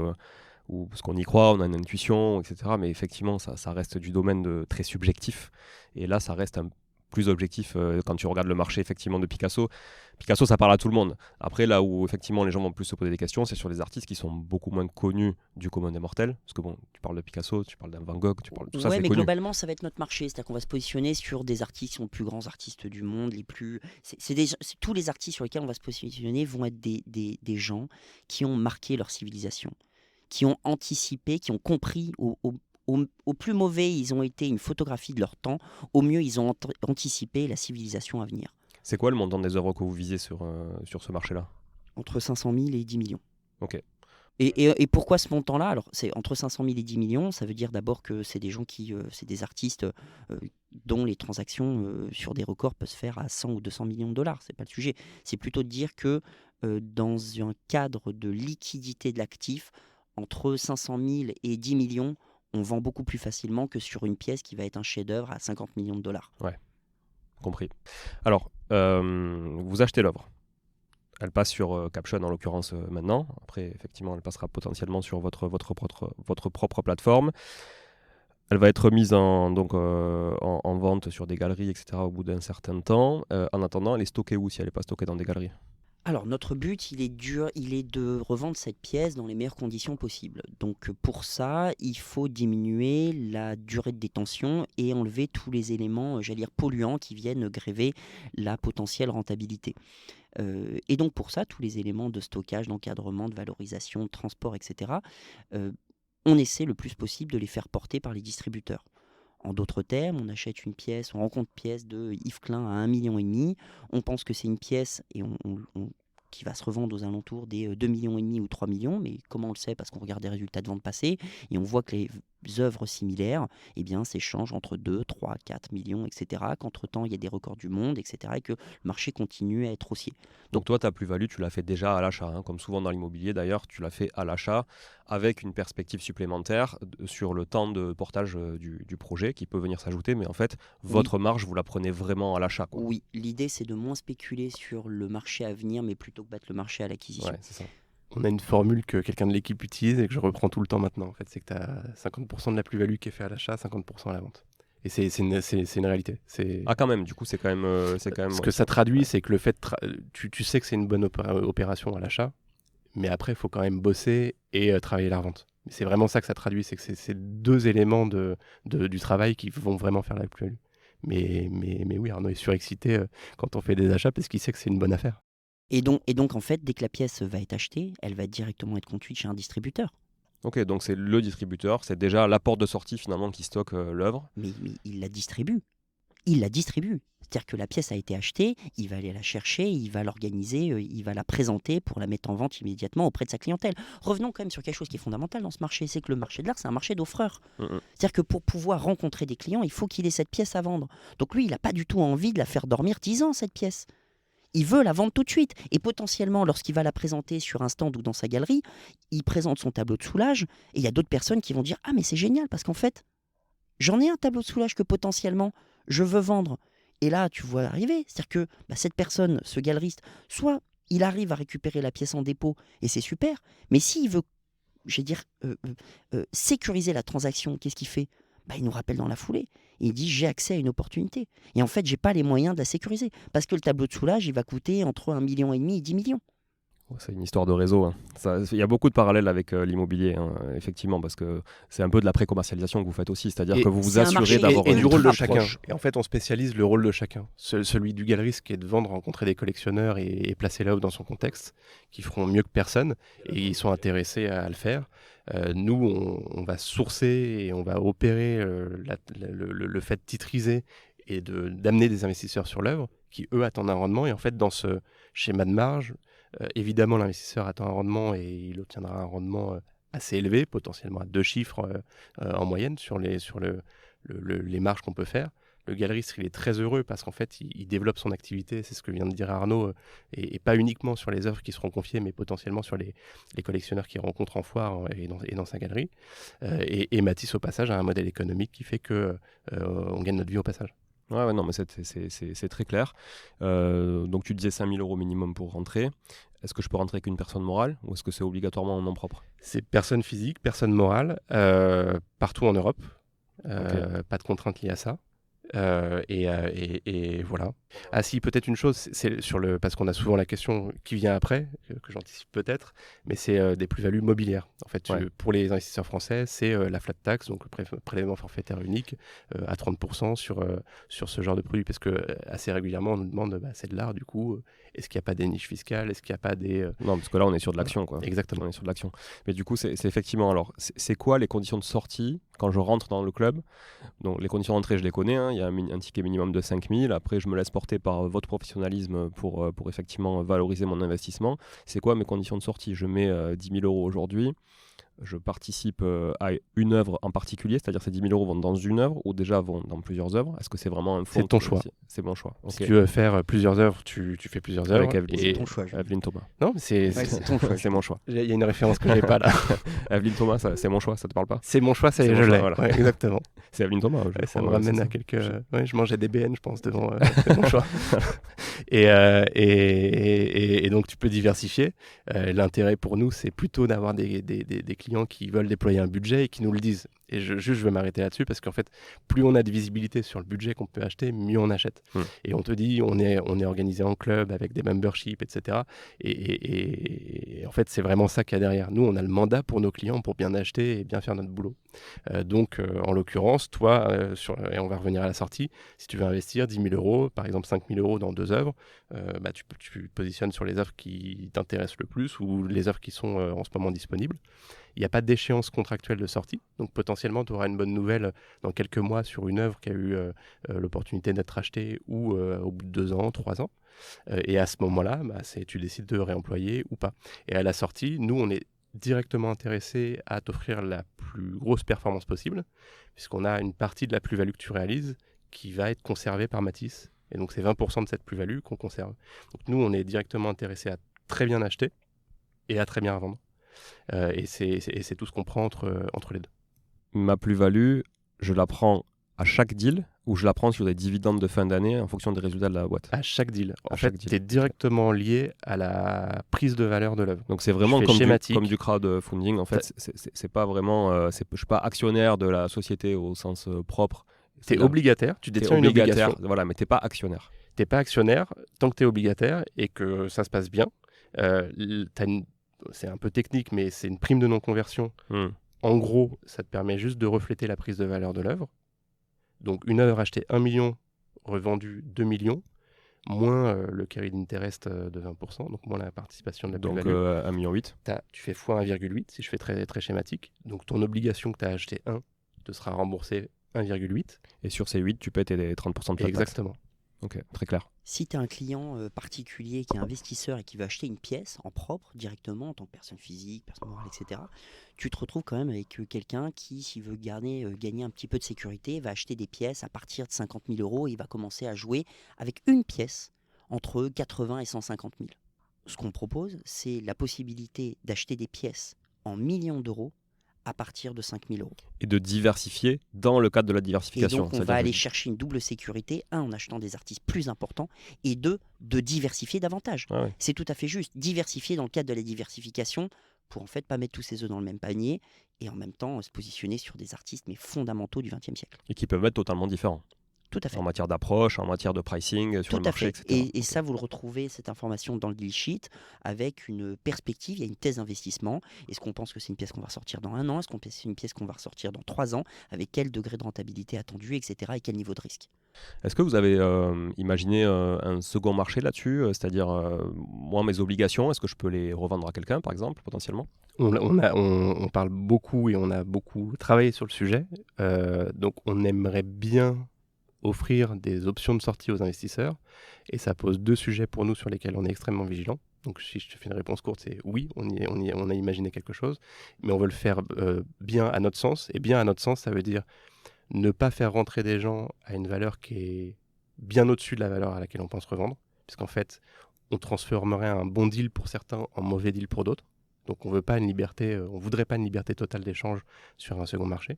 parce qu'on y croit, on a une intuition, etc. Mais effectivement, ça reste du domaine très subjectif. Et là, ça reste plus objectif quand tu regardes le marché effectivement de Picasso. Picasso, ça parle à tout le monde. Après, là où effectivement les gens vont plus se poser des questions, c'est sur des artistes qui sont beaucoup moins connus du commun des mortels. Parce que bon, tu parles de Picasso, tu parles d'un Van Gogh, tu parles tout ça, Ouais, c'est mais connu. globalement, ça va être notre marché. C'est-à-dire qu'on va se positionner sur des artistes qui sont les plus grands artistes du monde, les plus. Tous les artistes sur lesquels on va se positionner vont être des gens qui ont marqué leur civilisation, qui ont anticipé, qui ont compris au plus mauvais, ils ont été une photographie de leur temps. Au mieux, ils ont anticipé la civilisation à venir. C'est quoi le montant des œuvres que vous visez sur ce marché-là? Entre 500 000 et 10 millions. Ok. Et pourquoi ce montant-là? Alors, c'est entre 500 000 et 10 millions. Ça veut dire d'abord que c'est des gens c'est des artistes dont les transactions sur des records peuvent se faire à 100 ou 200 millions de dollars. C'est pas le sujet. C'est plutôt de dire que dans un cadre de liquidité de l'actif, entre 500 000 et 10 millions, on vend beaucoup plus facilement que sur une pièce qui va être un chef-d'œuvre à 50 millions de dollars. Ouais, compris. Alors, vous achetez l'œuvre. Elle passe sur Caption en l'occurrence maintenant. Après, effectivement, elle passera potentiellement sur votre propre plateforme. Elle va être mise en vente sur des galeries, etc. au bout d'un certain temps. En attendant, elle est stockée où si elle n'est pas stockée dans des galeries? Alors, notre but, il est de revendre cette pièce dans les meilleures conditions possibles. Donc, pour ça, il faut diminuer la durée de détention et enlever tous les éléments, j'allais dire, polluants qui viennent gréver la potentielle rentabilité. Et donc, pour ça, tous les éléments de stockage, d'encadrement, de valorisation, de transport, etc., on essaie le plus possible de les faire porter par les distributeurs. En d'autres termes, on achète une pièce, on rencontre pièce de Yves Klein à 1,5 million. On pense que c'est une pièce et qui va se revendre aux alentours des 2,5 millions ou 3 millions. Mais comment on le sait? Parce qu'on regarde des résultats de vente passés et on voit que les œuvres similaires eh bien, s'échangent entre 2, 3, 4 millions, etc. Qu'entre-temps, il y a des records du monde, etc. Et que le marché continue à être haussier. Donc toi, ta plus-value, tu l'as fait déjà à l'achat, hein, comme souvent dans l'immobilier d'ailleurs, tu l'as fait à l'achat avec une perspective supplémentaire sur le temps de portage du projet qui peut venir s'ajouter, mais en fait, votre marge, vous la prenez vraiment à l'achat, quoi. Oui, l'idée c'est de moins spéculer sur le marché à venir, mais plutôt que battre le marché à l'acquisition. Ouais, c'est ça. On a une formule que quelqu'un de l'équipe utilise et que je reprends tout le temps maintenant. En fait, c'est que tu as 50% de la plus-value qui est fait à l'achat, 50% à la vente. Et c'est une réalité. Ah quand même, du coup c'est quand même... Ce que ça traduit, c'est que le fait tu sais que c'est une bonne opération à l'achat, mais après il faut quand même bosser et travailler la revente. C'est vraiment ça que ça traduit, c'est que c'est deux éléments du travail qui vont vraiment faire la plus-value. Mais oui, Arnaud est surexcité quand on fait des achats parce qu'il sait que c'est une bonne affaire. Et donc en fait, dès que la pièce va être achetée, elle va directement être conduite chez un distributeur. Ok, donc c'est le distributeur, c'est déjà la porte de sortie finalement qui stocke l'œuvre. Mais il la distribue. Il la distribue. C'est-à-dire que la pièce a été achetée, il va aller la chercher, il va l'organiser, il va la présenter pour la mettre en vente immédiatement auprès de sa clientèle. Revenons quand même sur quelque chose qui est fondamental dans ce marché, c'est que le marché de l'art, c'est un marché d'offreurs. C'est-à-dire que pour pouvoir rencontrer des clients, il faut qu'il ait cette pièce à vendre. Donc lui, il n'a pas du tout envie de la faire dormir 10 ans, cette pièce. Il veut la vendre tout de suite. Et potentiellement, lorsqu'il va la présenter sur un stand ou dans sa galerie, il présente son tableau de soulage et il y a d'autres personnes qui vont dire « Ah mais c'est génial parce qu'en fait, j'en ai un tableau de soulage que potentiellement je veux vendre. » Et là, tu vois arriver. C'est-à-dire que cette personne, ce galeriste, soit il arrive à récupérer la pièce en dépôt et c'est super, mais s'il veut, sécuriser la transaction, qu'est-ce qu'il fait? Il nous rappelle dans la foulée. Et il dit j'ai accès à une opportunité. Et en fait, j'ai pas les moyens de la sécuriser. Parce que le tableau de soulage, il va coûter entre 1,5 million et 10 millions. C'est une histoire de réseau, hein. Il y a beaucoup de parallèles avec l'immobilier, hein, effectivement, parce que c'est un peu de la pré-commercialisation que vous faites aussi, c'est-à-dire Et que vous vous c'est un assurez marché d'avoir et du rôle de ultra chacun. proche. Et en fait, on spécialise le rôle de chacun. Celui du galeriste qui est de vendre, rencontrer des collectionneurs et placer l'œuvre dans son contexte, qui feront mieux que personne, et ils sont intéressés à le faire. Nous, on va sourcer et on va opérer le fait de titriser et d'amener des investisseurs sur l'œuvre, qui eux attendent un rendement. Et en fait, dans ce schéma de marge, évidemment, l'investisseur attend un rendement et il obtiendra un rendement assez élevé, potentiellement à 2 chiffres en moyenne sur les marges qu'on peut faire. Le galeriste, il est très heureux parce qu'en fait, il développe son activité, c'est ce que vient de dire Arnaud, et pas uniquement sur les œuvres qui seront confiées, mais potentiellement sur les collectionneurs qu'il rencontre en foire et dans sa galerie. Et Matisse, au passage, a un modèle économique qui fait que on gagne notre vie au passage. Ouais, non, mais c'est très clair. Donc tu disais 5 000 € minimum pour rentrer. Est-ce que je peux rentrer avec une personne morale ou est-ce que c'est obligatoirement en nom propre? C'est personne physique, personne morale, partout en Europe. Pas de contraintes liées à ça. Et voilà. Ah si, peut-être une chose, c'est parce qu'on a souvent la question qui vient après, que j'anticipe peut-être, mais c'est des plus-values mobilières. En fait, pour les investisseurs français, c'est la flat tax, donc le prélèvement forfaitaire unique, à 30% sur ce genre de produit, parce que assez régulièrement, on nous demande, c'est de l'art, du coup, est-ce qu'il n'y a pas des niches fiscales, est-ce qu'il n'y a pas des... Non, parce que là, on est sur de l'action, quoi. Exactement. On est sur de l'action. Mais du coup, c'est effectivement, alors, c'est quoi les conditions de sortie quand je rentre dans le club? Donc, les conditions d'entrée, je les connais, hein. Il y a un ticket minimum de 5 000. Après, je me laisse porter par votre professionnalisme pour effectivement valoriser mon investissement. C'est quoi mes conditions de sortie? Je mets 10 000 € aujourd'hui. Je participe à une œuvre en particulier, c'est-à-dire ces 10 000 € vont dans une œuvre ou déjà vont dans plusieurs œuvres. Est-ce que c'est vraiment un fonds? C'est ton choix. C'est mon choix. Si tu veux faire plusieurs œuvres, tu fais plusieurs œuvres. Avec Evelyne. C'est ton choix. Evelyne Thomas. Non, mais c'est ton choix. C'est mon choix. Il y a une référence que j'ai pas là. Evelyne Thomas, c'est mon choix, ça te parle pas? C'est mon choix, C'est je mon choix, l'ai. voilà. Ouais, exactement. C'est Evelyne Thomas. Ça me ramène à quelques... je mangeais des BN, je pense, devant mon choix. Et donc, tu peux diversifier. L'intérêt pour nous, c'est plutôt d'avoir des clients qui veulent déployer un budget et qui nous le disent. Et je veux m'arrêter là-dessus parce qu'en fait, plus on a de visibilité sur le budget qu'on peut acheter, mieux on achète. Et on te dit, on est organisé en club avec des memberships, etc. Et en fait, c'est vraiment ça qu'il y a derrière. Nous, on a le mandat pour nos clients pour bien acheter et bien faire notre boulot. Donc, en l'occurrence, toi, et on va revenir à la sortie, si tu veux investir 10 000 €, par exemple 5 000 € dans 2 œuvres, tu positionnes sur les œuvres qui t'intéressent le plus ou les œuvres qui sont en ce moment disponibles. Il n'y a pas d'échéance contractuelle de sortie, donc potentiellement tu auras une bonne nouvelle dans quelques mois sur une œuvre qui a eu l'opportunité d'être achetée ou au bout de 2 ans, 3 ans. Et à ce moment-là, tu décides de réemployer ou pas. Et à la sortie, nous, on est directement intéressé à t'offrir la plus grosse performance possible, puisqu'on a une partie de la plus-value que tu réalises qui va être conservée par Matisse. Et donc c'est 20% de cette plus-value qu'on conserve. Donc nous, on est directement intéressé à très bien acheter et à très bien vendre. Et c'est tout ce qu'on prend entre les deux. Ma plus-value, je la prends à chaque deal ou je la prends sur des dividendes de fin d'année en fonction des résultats de la boîte? À chaque deal. En fait, tu es directement lié à la prise de valeur de l'œuvre. Donc c'est vraiment comme du crowdfunding. En fait, c'est pas vraiment... je ne suis pas actionnaire de la société au sens propre. Tu es obligataire, tu détiens une obligation. Voilà, mais tu n'es pas actionnaire. Tu n'es pas actionnaire tant que tu es obligataire et que ça se passe bien. C'est un peu technique, mais c'est une prime de non-conversion. En gros, ça te permet juste de refléter la prise de valeur de l'œuvre. Donc, une œuvre achetée 1 million, revendue 2 millions, moins le carry d'interest de 20%, donc moins la participation de la plus-value. Donc, 1,8 million. Tu fais x 1,8, si je fais très, très schématique. Donc, ton obligation que tu as acheté 1 te sera remboursée 1,8. Et sur ces 8, tu paies tes 30% de flat tax. Exactement. Ok, très clair. Si tu as un client particulier qui est investisseur et qui veut acheter une pièce en propre directement en tant que personne physique, personne morale, etc., tu te retrouves quand même avec quelqu'un qui, s'il veut gagner un petit peu de sécurité, va acheter des pièces à partir de 50 000 € et il va commencer à jouer avec une pièce entre 80 et 150 000. Ce qu'on propose, c'est la possibilité d'acheter des pièces en millions d'euros à partir de 5 000 €. Et de diversifier dans le cadre de la diversification. Et donc, on va aller chercher une double sécurité, en achetant des artistes plus importants, et de diversifier davantage. Ah ouais. C'est tout à fait juste. Diversifier dans le cadre de la diversification pour en fait pas mettre tous ses œufs dans le même panier et en même temps se positionner sur des artistes mais fondamentaux du XXe siècle. Et qui peuvent être totalement différents. Tout à fait. En matière d'approche, en matière de pricing sur Tout le à marché, fait. etc. Et ça, vous le retrouvez, cette information, dans le deal sheet, avec une perspective, il y a une thèse d'investissement. Est-ce qu'on pense que c'est une pièce qu'on va ressortir dans 1 an? Est-ce qu'on pense que c'est une pièce qu'on va ressortir dans 3 ans? Avec quel degré de rentabilité attendu, etc. Et quel niveau de risque? Est-ce que vous avez imaginé un second marché là-dessus, c'est-à-dire moi mes obligations, est-ce que je peux les revendre à quelqu'un par exemple potentiellement? On parle beaucoup et on a beaucoup travaillé sur le sujet. Donc on aimerait bien offrir des options de sortie aux investisseurs. Et ça pose 2 sujets pour nous sur lesquels on est extrêmement vigilant. Donc si je te fais une réponse courte, c'est oui, on a imaginé quelque chose, mais on veut le faire bien à notre sens. Et bien à notre sens, ça veut dire ne pas faire rentrer des gens à une valeur qui est bien au-dessus de la valeur à laquelle on pense revendre. Puisqu'en fait, on transformerait un bon deal pour certains en mauvais deal pour d'autres. Donc on voudrait pas une liberté totale d'échange sur un second marché.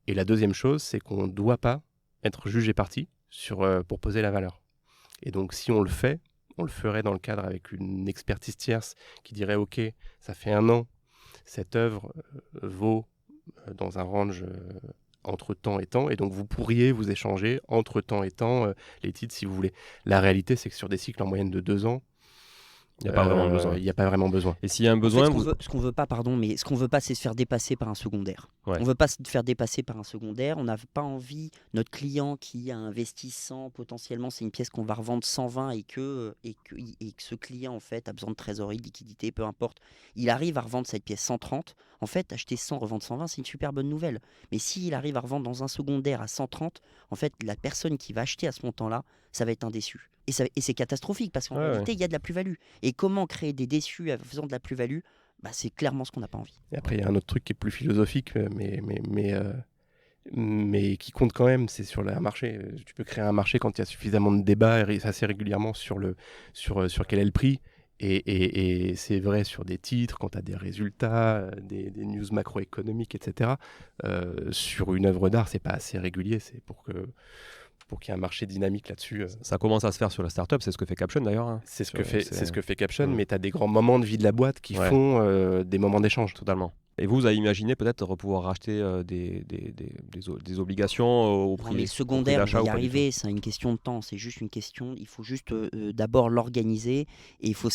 Et la deuxième chose, c'est qu'on ne doit pas être jugé parti pour poser la valeur. Et donc si on le fait, on le ferait dans le cadre avec une expertise tierce qui dirait ok, ça fait 1 an, cette œuvre vaut dans un range entre temps et temps, et donc vous pourriez vous échanger entre temps et temps les titres si vous voulez. La réalité, c'est que sur des cycles en moyenne de 2 ans, Il n'y a pas vraiment besoin. Il n'y a pas vraiment besoin. Et s'il y a un En besoin, fait, ce qu'on veut pas, c'est se faire dépasser par un secondaire. Ouais. On veut pas se faire dépasser par un secondaire. On n'a pas envie, notre client qui a investi 100, potentiellement, c'est une pièce qu'on va revendre 120 et que ce client, en fait, a besoin de trésorerie, de liquidité, peu importe. Il arrive à revendre cette pièce 130. En fait, acheter 100, revendre 120, c'est une super bonne nouvelle. Mais s'il arrive à revendre dans un secondaire à 130, en fait, la personne qui va acheter à ce montant-là, ça va être un déçu. Et c'est catastrophique parce qu'en réalité, il y a de la plus-value. Et comment créer des déçus en faisant de la plus-value? C'est clairement ce qu'on n'a pas envie. Et après, il y a un autre truc qui est plus philosophique, mais qui compte quand même, c'est sur le marché. Tu peux créer un marché quand il y a suffisamment de débats assez régulièrement sur quel est le prix. Et c'est vrai sur des titres, quand tu as des résultats, des news macroéconomiques, etc. Sur une œuvre d'art, c'est pas assez régulier. C'est pour qu'il y ait un marché dynamique là-dessus. Ça commence à se faire sur la startup, c'est ce que fait Caption d'ailleurs. Hein. C'est ce que fait Caption, mais tu as des grands moments de vie de la boîte qui font des moments d'échange. Totalement. Et vous avez imaginé peut-être pouvoir racheter des obligations au prix mais secondaire, d'achat on va y ou pas du arriver, c'est une question de temps. C'est juste une question, il faut juste d'abord l'organiser et il faut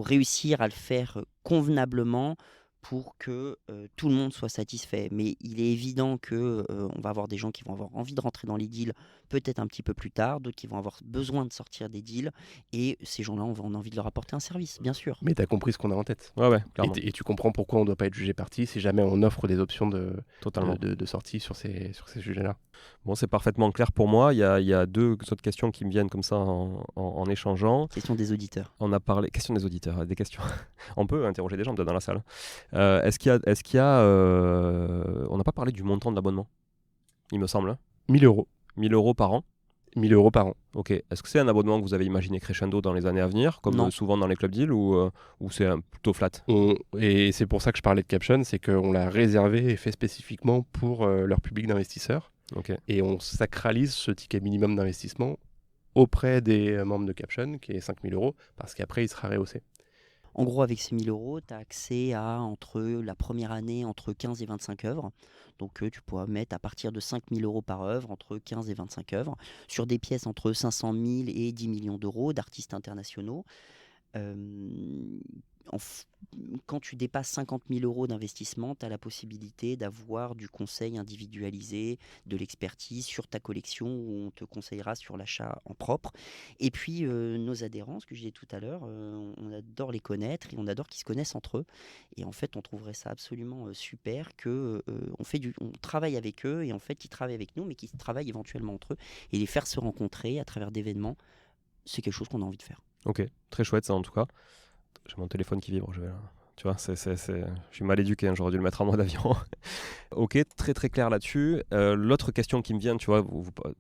réussir à le faire convenablement pour que tout le monde soit satisfait. Mais il est évident que on va avoir des gens qui vont avoir envie de rentrer dans les deals peut-être un petit peu plus tard, d'autres qui vont avoir besoin de sortir des deals, et ces gens-là, on a envie de leur apporter un service, bien sûr. Mais tu as compris ce qu'on a en tête. Ouais, clairement. Et tu comprends pourquoi on ne doit pas être jugé parti si jamais on offre des options de sortie sur ces sujets-là. Bon, c'est parfaitement clair pour moi. Il y a 2 autres questions qui me viennent comme ça en échangeant. Question des auditeurs. On a parlé... Question des auditeurs, des questions. On peut interroger des gens dans la salle. Est-ce qu'il y a on n'a pas parlé du montant de l'abonnement, il me semble. 1 000 euros. 1 000 euros par an. 1 000 euros par an. Ok. Est-ce que c'est un abonnement que vous avez imaginé crescendo dans les années à venir, comme souvent dans les club deals, ou c'est plutôt flat? Et c'est pour ça que je parlais de Caption, c'est qu'on l'a réservé et fait spécifiquement pour leur public d'investisseurs. Okay. Et on sacralise ce ticket minimum d'investissement auprès des membres de Caption, qui est 5 000 euros, parce qu'après, il sera rehaussé. En gros, avec ces 1 000 euros, tu as accès à, entre la première année, entre 15 et 25 œuvres. Donc, tu pourras mettre à partir de 5 000 euros par œuvre, entre 15 et 25 œuvres, sur des pièces entre 500 000 et 10 millions d'euros d'artistes internationaux. Quand tu dépasses 50 000 euros d'investissement, tu as la possibilité d'avoir du conseil individualisé, de l'expertise sur ta collection, où on te conseillera sur l'achat en propre. Et puis, nos adhérents, ce que je disais tout à l'heure, on adore les connaître et on adore qu'ils se connaissent entre eux. Et en fait, on trouverait ça absolument super qu'on travaille avec eux et en fait, ils travaillent avec nous, mais qu'ils travaillent éventuellement entre eux. Et les faire se rencontrer à travers d'événements, c'est quelque chose qu'on a envie de faire. Ok, très chouette ça en tout cas. J'ai mon téléphone qui vibre, tu vois, je suis mal éduqué, hein, j'aurais dû le mettre en mode avion. Ok, très très clair là-dessus. L'autre question qui me vient, tu vois,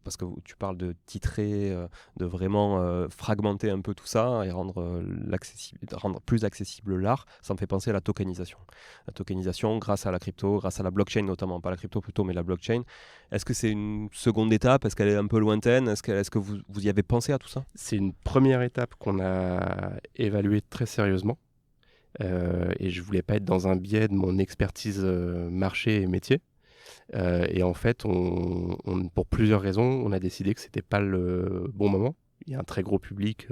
parce que tu parles de titrer, de vraiment fragmenter un peu tout ça et rendre plus accessible l'art, ça me fait penser à la tokenisation. La tokenisation grâce à la crypto, grâce à la blockchain notamment, pas la crypto plutôt, mais la blockchain. Est-ce que c'est une seconde étape? Est-ce qu'elle est un peu lointaine? Est-ce que vous y avez pensé à tout ça? C'est une première étape qu'on a évaluée très sérieusement. Et je voulais pas être dans un biais de mon expertise marché et métier. Et en fait, pour plusieurs raisons, on a décidé que c'était pas le bon moment. Il y a un très gros public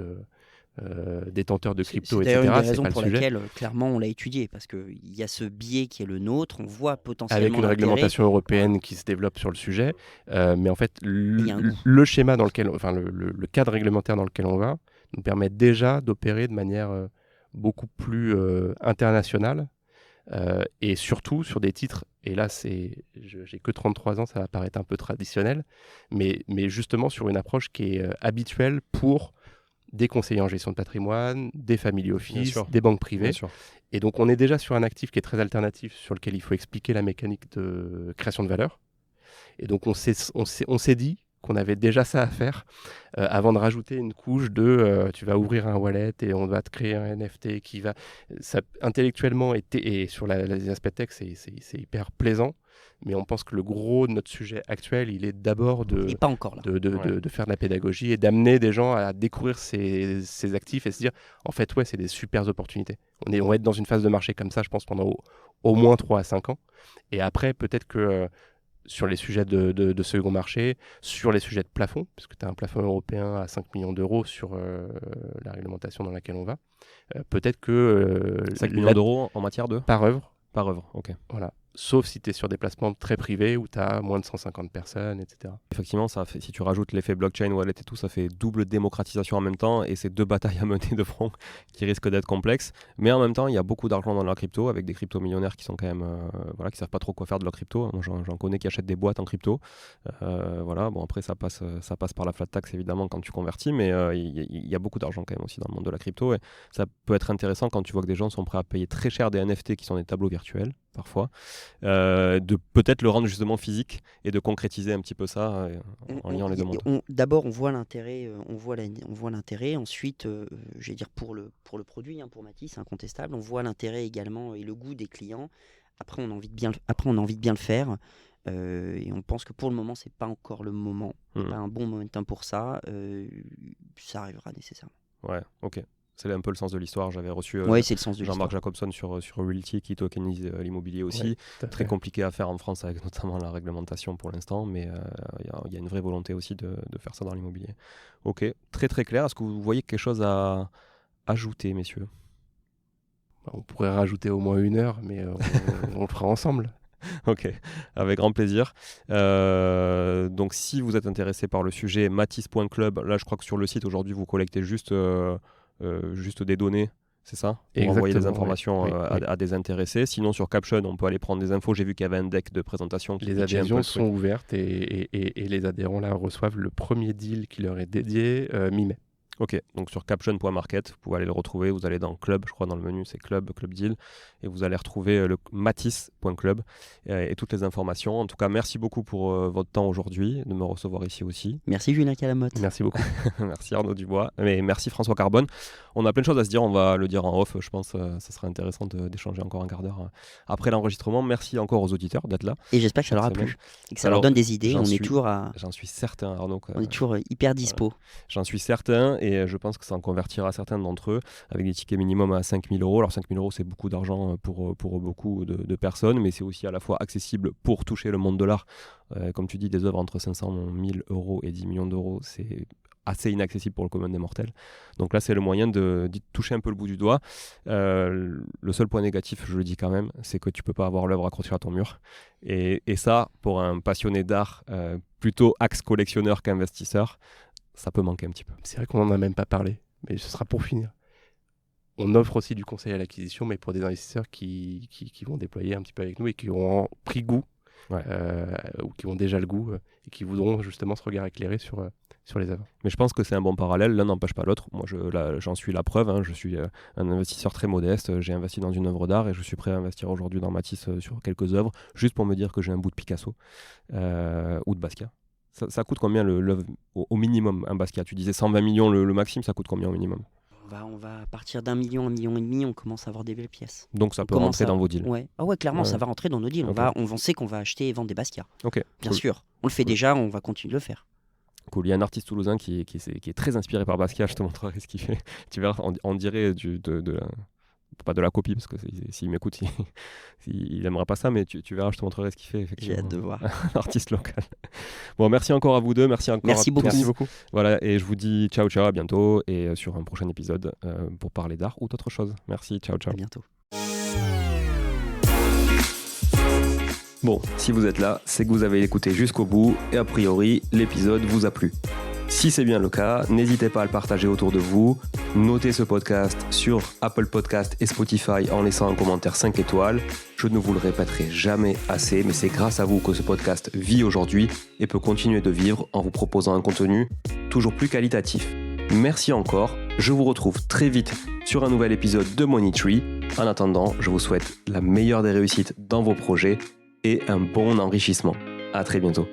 détenteur de crypto, C'est d'ailleurs une etc. des C'est raisons pas le pour sujet. laquelle, clairement, on l'a étudié, parce qu'il y a ce biais qui est le nôtre, on voit Avec potentiellement une l'intérêt. réglementation européenne qui se développe sur le sujet. Mais en fait, il y a un goût. le schéma dans lequel, enfin, le cadre réglementaire dans lequel on va nous permet déjà d'opérer de manière beaucoup plus internationale et surtout sur des titres. Et là, j'ai que 33 ans, ça va paraître un peu traditionnel, mais justement sur une approche qui est habituelle pour des conseillers en gestion de patrimoine, des family Bien office, sûr. des banques Bien privées. sûr. Et donc, on est déjà sur un actif qui est très alternatif, sur lequel il faut expliquer la mécanique de création de valeur. Et donc, on s'est dit qu'on avait déjà ça à faire avant de rajouter une couche de tu vas ouvrir un wallet et on va te créer un NFT qui va... Ça, intellectuellement et sur les aspects tech, c'est hyper plaisant. Mais on pense que le gros de notre sujet actuel, il est d'abord Il n'est pas encore là. de faire de la pédagogie et d'amener des gens à découvrir ces actifs et se dire, en fait, ouais, c'est des super opportunités. On va être dans une phase de marché comme ça, je pense, pendant au moins 3 à 5 ans. Et après, peut-être que sur les sujets de second marché, sur les sujets de plafond, parce que tu as un plafond européen à 5 millions d'euros sur la réglementation dans laquelle on va, peut-être que... 5 millions d'euros en matière de Par œuvre. Par œuvre, ok. Voilà. Sauf si tu es sur des placements très privés où tu as moins de 150 personnes, etc. Effectivement, si tu rajoutes l'effet blockchain, wallet et tout, ça fait double démocratisation en même temps et c'est deux batailles à mener de front qui risquent d'être complexes. Mais en même temps, il y a beaucoup d'argent dans la crypto avec des crypto-millionnaires qui sont quand même, qui savent pas trop quoi faire de leur crypto. Moi, j'en connais qui achètent des boîtes en crypto. Bon, après, ça passe par la flat tax évidemment quand tu convertis, mais il y a beaucoup d'argent quand même aussi dans le monde de la crypto et ça peut être intéressant quand tu vois que des gens sont prêts à payer très cher des NFT qui sont des tableaux virtuels parfois, de peut-être le rendre justement physique et de concrétiser un petit peu ça en liant les deux mondes. D'abord, on voit l'intérêt, on voit l'intérêt. Ensuite, je vais dire pour le produit, hein, pour Matisse, incontestable, on voit l'intérêt également et le goût des clients. Après, on a envie de bien le faire. Et on pense que pour le moment, c'est pas encore le moment, pas un bon momentum pour ça. Ça arrivera nécessairement. Ouais, ok. C'est un peu le sens de l'histoire. J'avais reçu c'est le sens de Jean-Marc Jacobson sur Realty qui tokenise l'immobilier aussi. Très compliqué à faire en France avec notamment la réglementation pour l'instant, mais il y a une vraie volonté aussi de faire ça dans l'immobilier. Ok, très très clair. Est-ce que vous voyez quelque chose à ajouter, messieurs ? On pourrait rajouter au moins 1 heure, mais on le fera ensemble. Ok, avec grand plaisir. Donc si vous êtes intéressé par le sujet, matisse.club, là je crois que sur le site aujourd'hui vous collectez juste des données, c'est ça ? Pour envoyer des informations à des intéressés. Sinon sur Caption on peut aller prendre des infos. J'ai vu qu'il y avait un deck de présentation. Les adhésions sont ouvertes et les adhérents là reçoivent le premier deal qui leur est dédié mi-mai. Ok, donc sur caption.market, vous pouvez aller le retrouver, vous allez dans Club, je crois dans le menu c'est Club Deal, et vous allez retrouver le matisse.club et toutes les informations. En tout cas, merci beaucoup pour votre temps aujourd'hui, de me recevoir ici aussi. Merci Julien Calamotte. Merci beaucoup. Merci Arnaud Dubois, et merci François Carbone. On a plein de choses à se dire, on va le dire en off, je pense ça sera intéressant d'échanger encore un quart d'heure après l'enregistrement. Merci encore aux auditeurs d'être là. Et j'espère que ça leur a plu, et que ça leur donne des idées. J'en suis certain Arnaud. On est toujours hyper dispo. J'en suis certain. Et je pense que ça en convertira certains d'entre eux avec des tickets minimum à 5 000 €. Alors 5 000 €, c'est beaucoup d'argent pour beaucoup de personnes, mais c'est aussi à la fois accessible pour toucher le monde de l'art. Comme tu dis, des œuvres entre 500 000 € et 10 millions d'euros, c'est assez inaccessible pour le commun des mortels. Donc là, c'est le moyen de toucher un peu le bout du doigt. Le seul point négatif, je le dis quand même, c'est que tu peux pas avoir l'œuvre accrochée à ton mur. Et ça, pour un passionné d'art, plutôt axe collectionneur qu'investisseur, ça peut manquer un petit peu. C'est vrai qu'on n'en a même pas parlé, mais ce sera pour finir. On offre aussi du conseil à l'acquisition, mais pour des investisseurs qui vont déployer un petit peu avec nous et qui ont pris goût, ou qui ont déjà le goût, et qui voudront justement ce regard éclairé sur les œuvres. Mais je pense que c'est un bon parallèle, l'un n'empêche pas l'autre. Moi, j'en suis la preuve, hein. Je suis un investisseur très modeste, j'ai investi dans une œuvre d'art et je suis prêt à investir aujourd'hui dans Matisse sur quelques œuvres, juste pour me dire que j'ai un bout de Picasso ou de Basquiat. Ça coûte combien au minimum un Basquiat ? Tu disais 120 millions le maximum, ça coûte combien au minimum ? On va partir d'1 million, 1,5 million, on commence à avoir des belles pièces. Donc ça peut rentrer dans vos deals. Ouais. Ah ouais, clairement, ça va rentrer dans nos deals. Okay. On sait qu'on va acheter et vendre des Basquiat. Okay. Bien sûr. On le fait déjà, on va continuer de le faire. Cool. Il y a un artiste toulousain qui est très inspiré par Basquiat, je te montrerai ce qu'il fait. Tu verras, on dirait pas de la copie, parce que s'il m'écoute, il aimera pas ça, mais tu verras, je te montrerai ce qu'il fait, effectivement. J'ai hâte de voir. Un artiste local. Bon, merci encore à vous deux, merci beaucoup. Merci beaucoup. Voilà, et je vous dis ciao, à bientôt, et sur un prochain épisode pour parler d'art ou d'autre chose. Merci, ciao. À bientôt. Bon, si vous êtes là, c'est que vous avez écouté jusqu'au bout, et a priori, l'épisode vous a plu. Si c'est bien le cas, n'hésitez pas à le partager autour de vous, notez ce podcast sur Apple Podcast et Spotify en laissant un commentaire 5 étoiles. Je ne vous le répéterai jamais assez, mais c'est grâce à vous que ce podcast vit aujourd'hui et peut continuer de vivre en vous proposant un contenu toujours plus qualitatif. Merci encore, je vous retrouve très vite sur un nouvel épisode de Money Tree. En attendant, je vous souhaite la meilleure des réussites dans vos projets et un bon enrichissement. À très bientôt.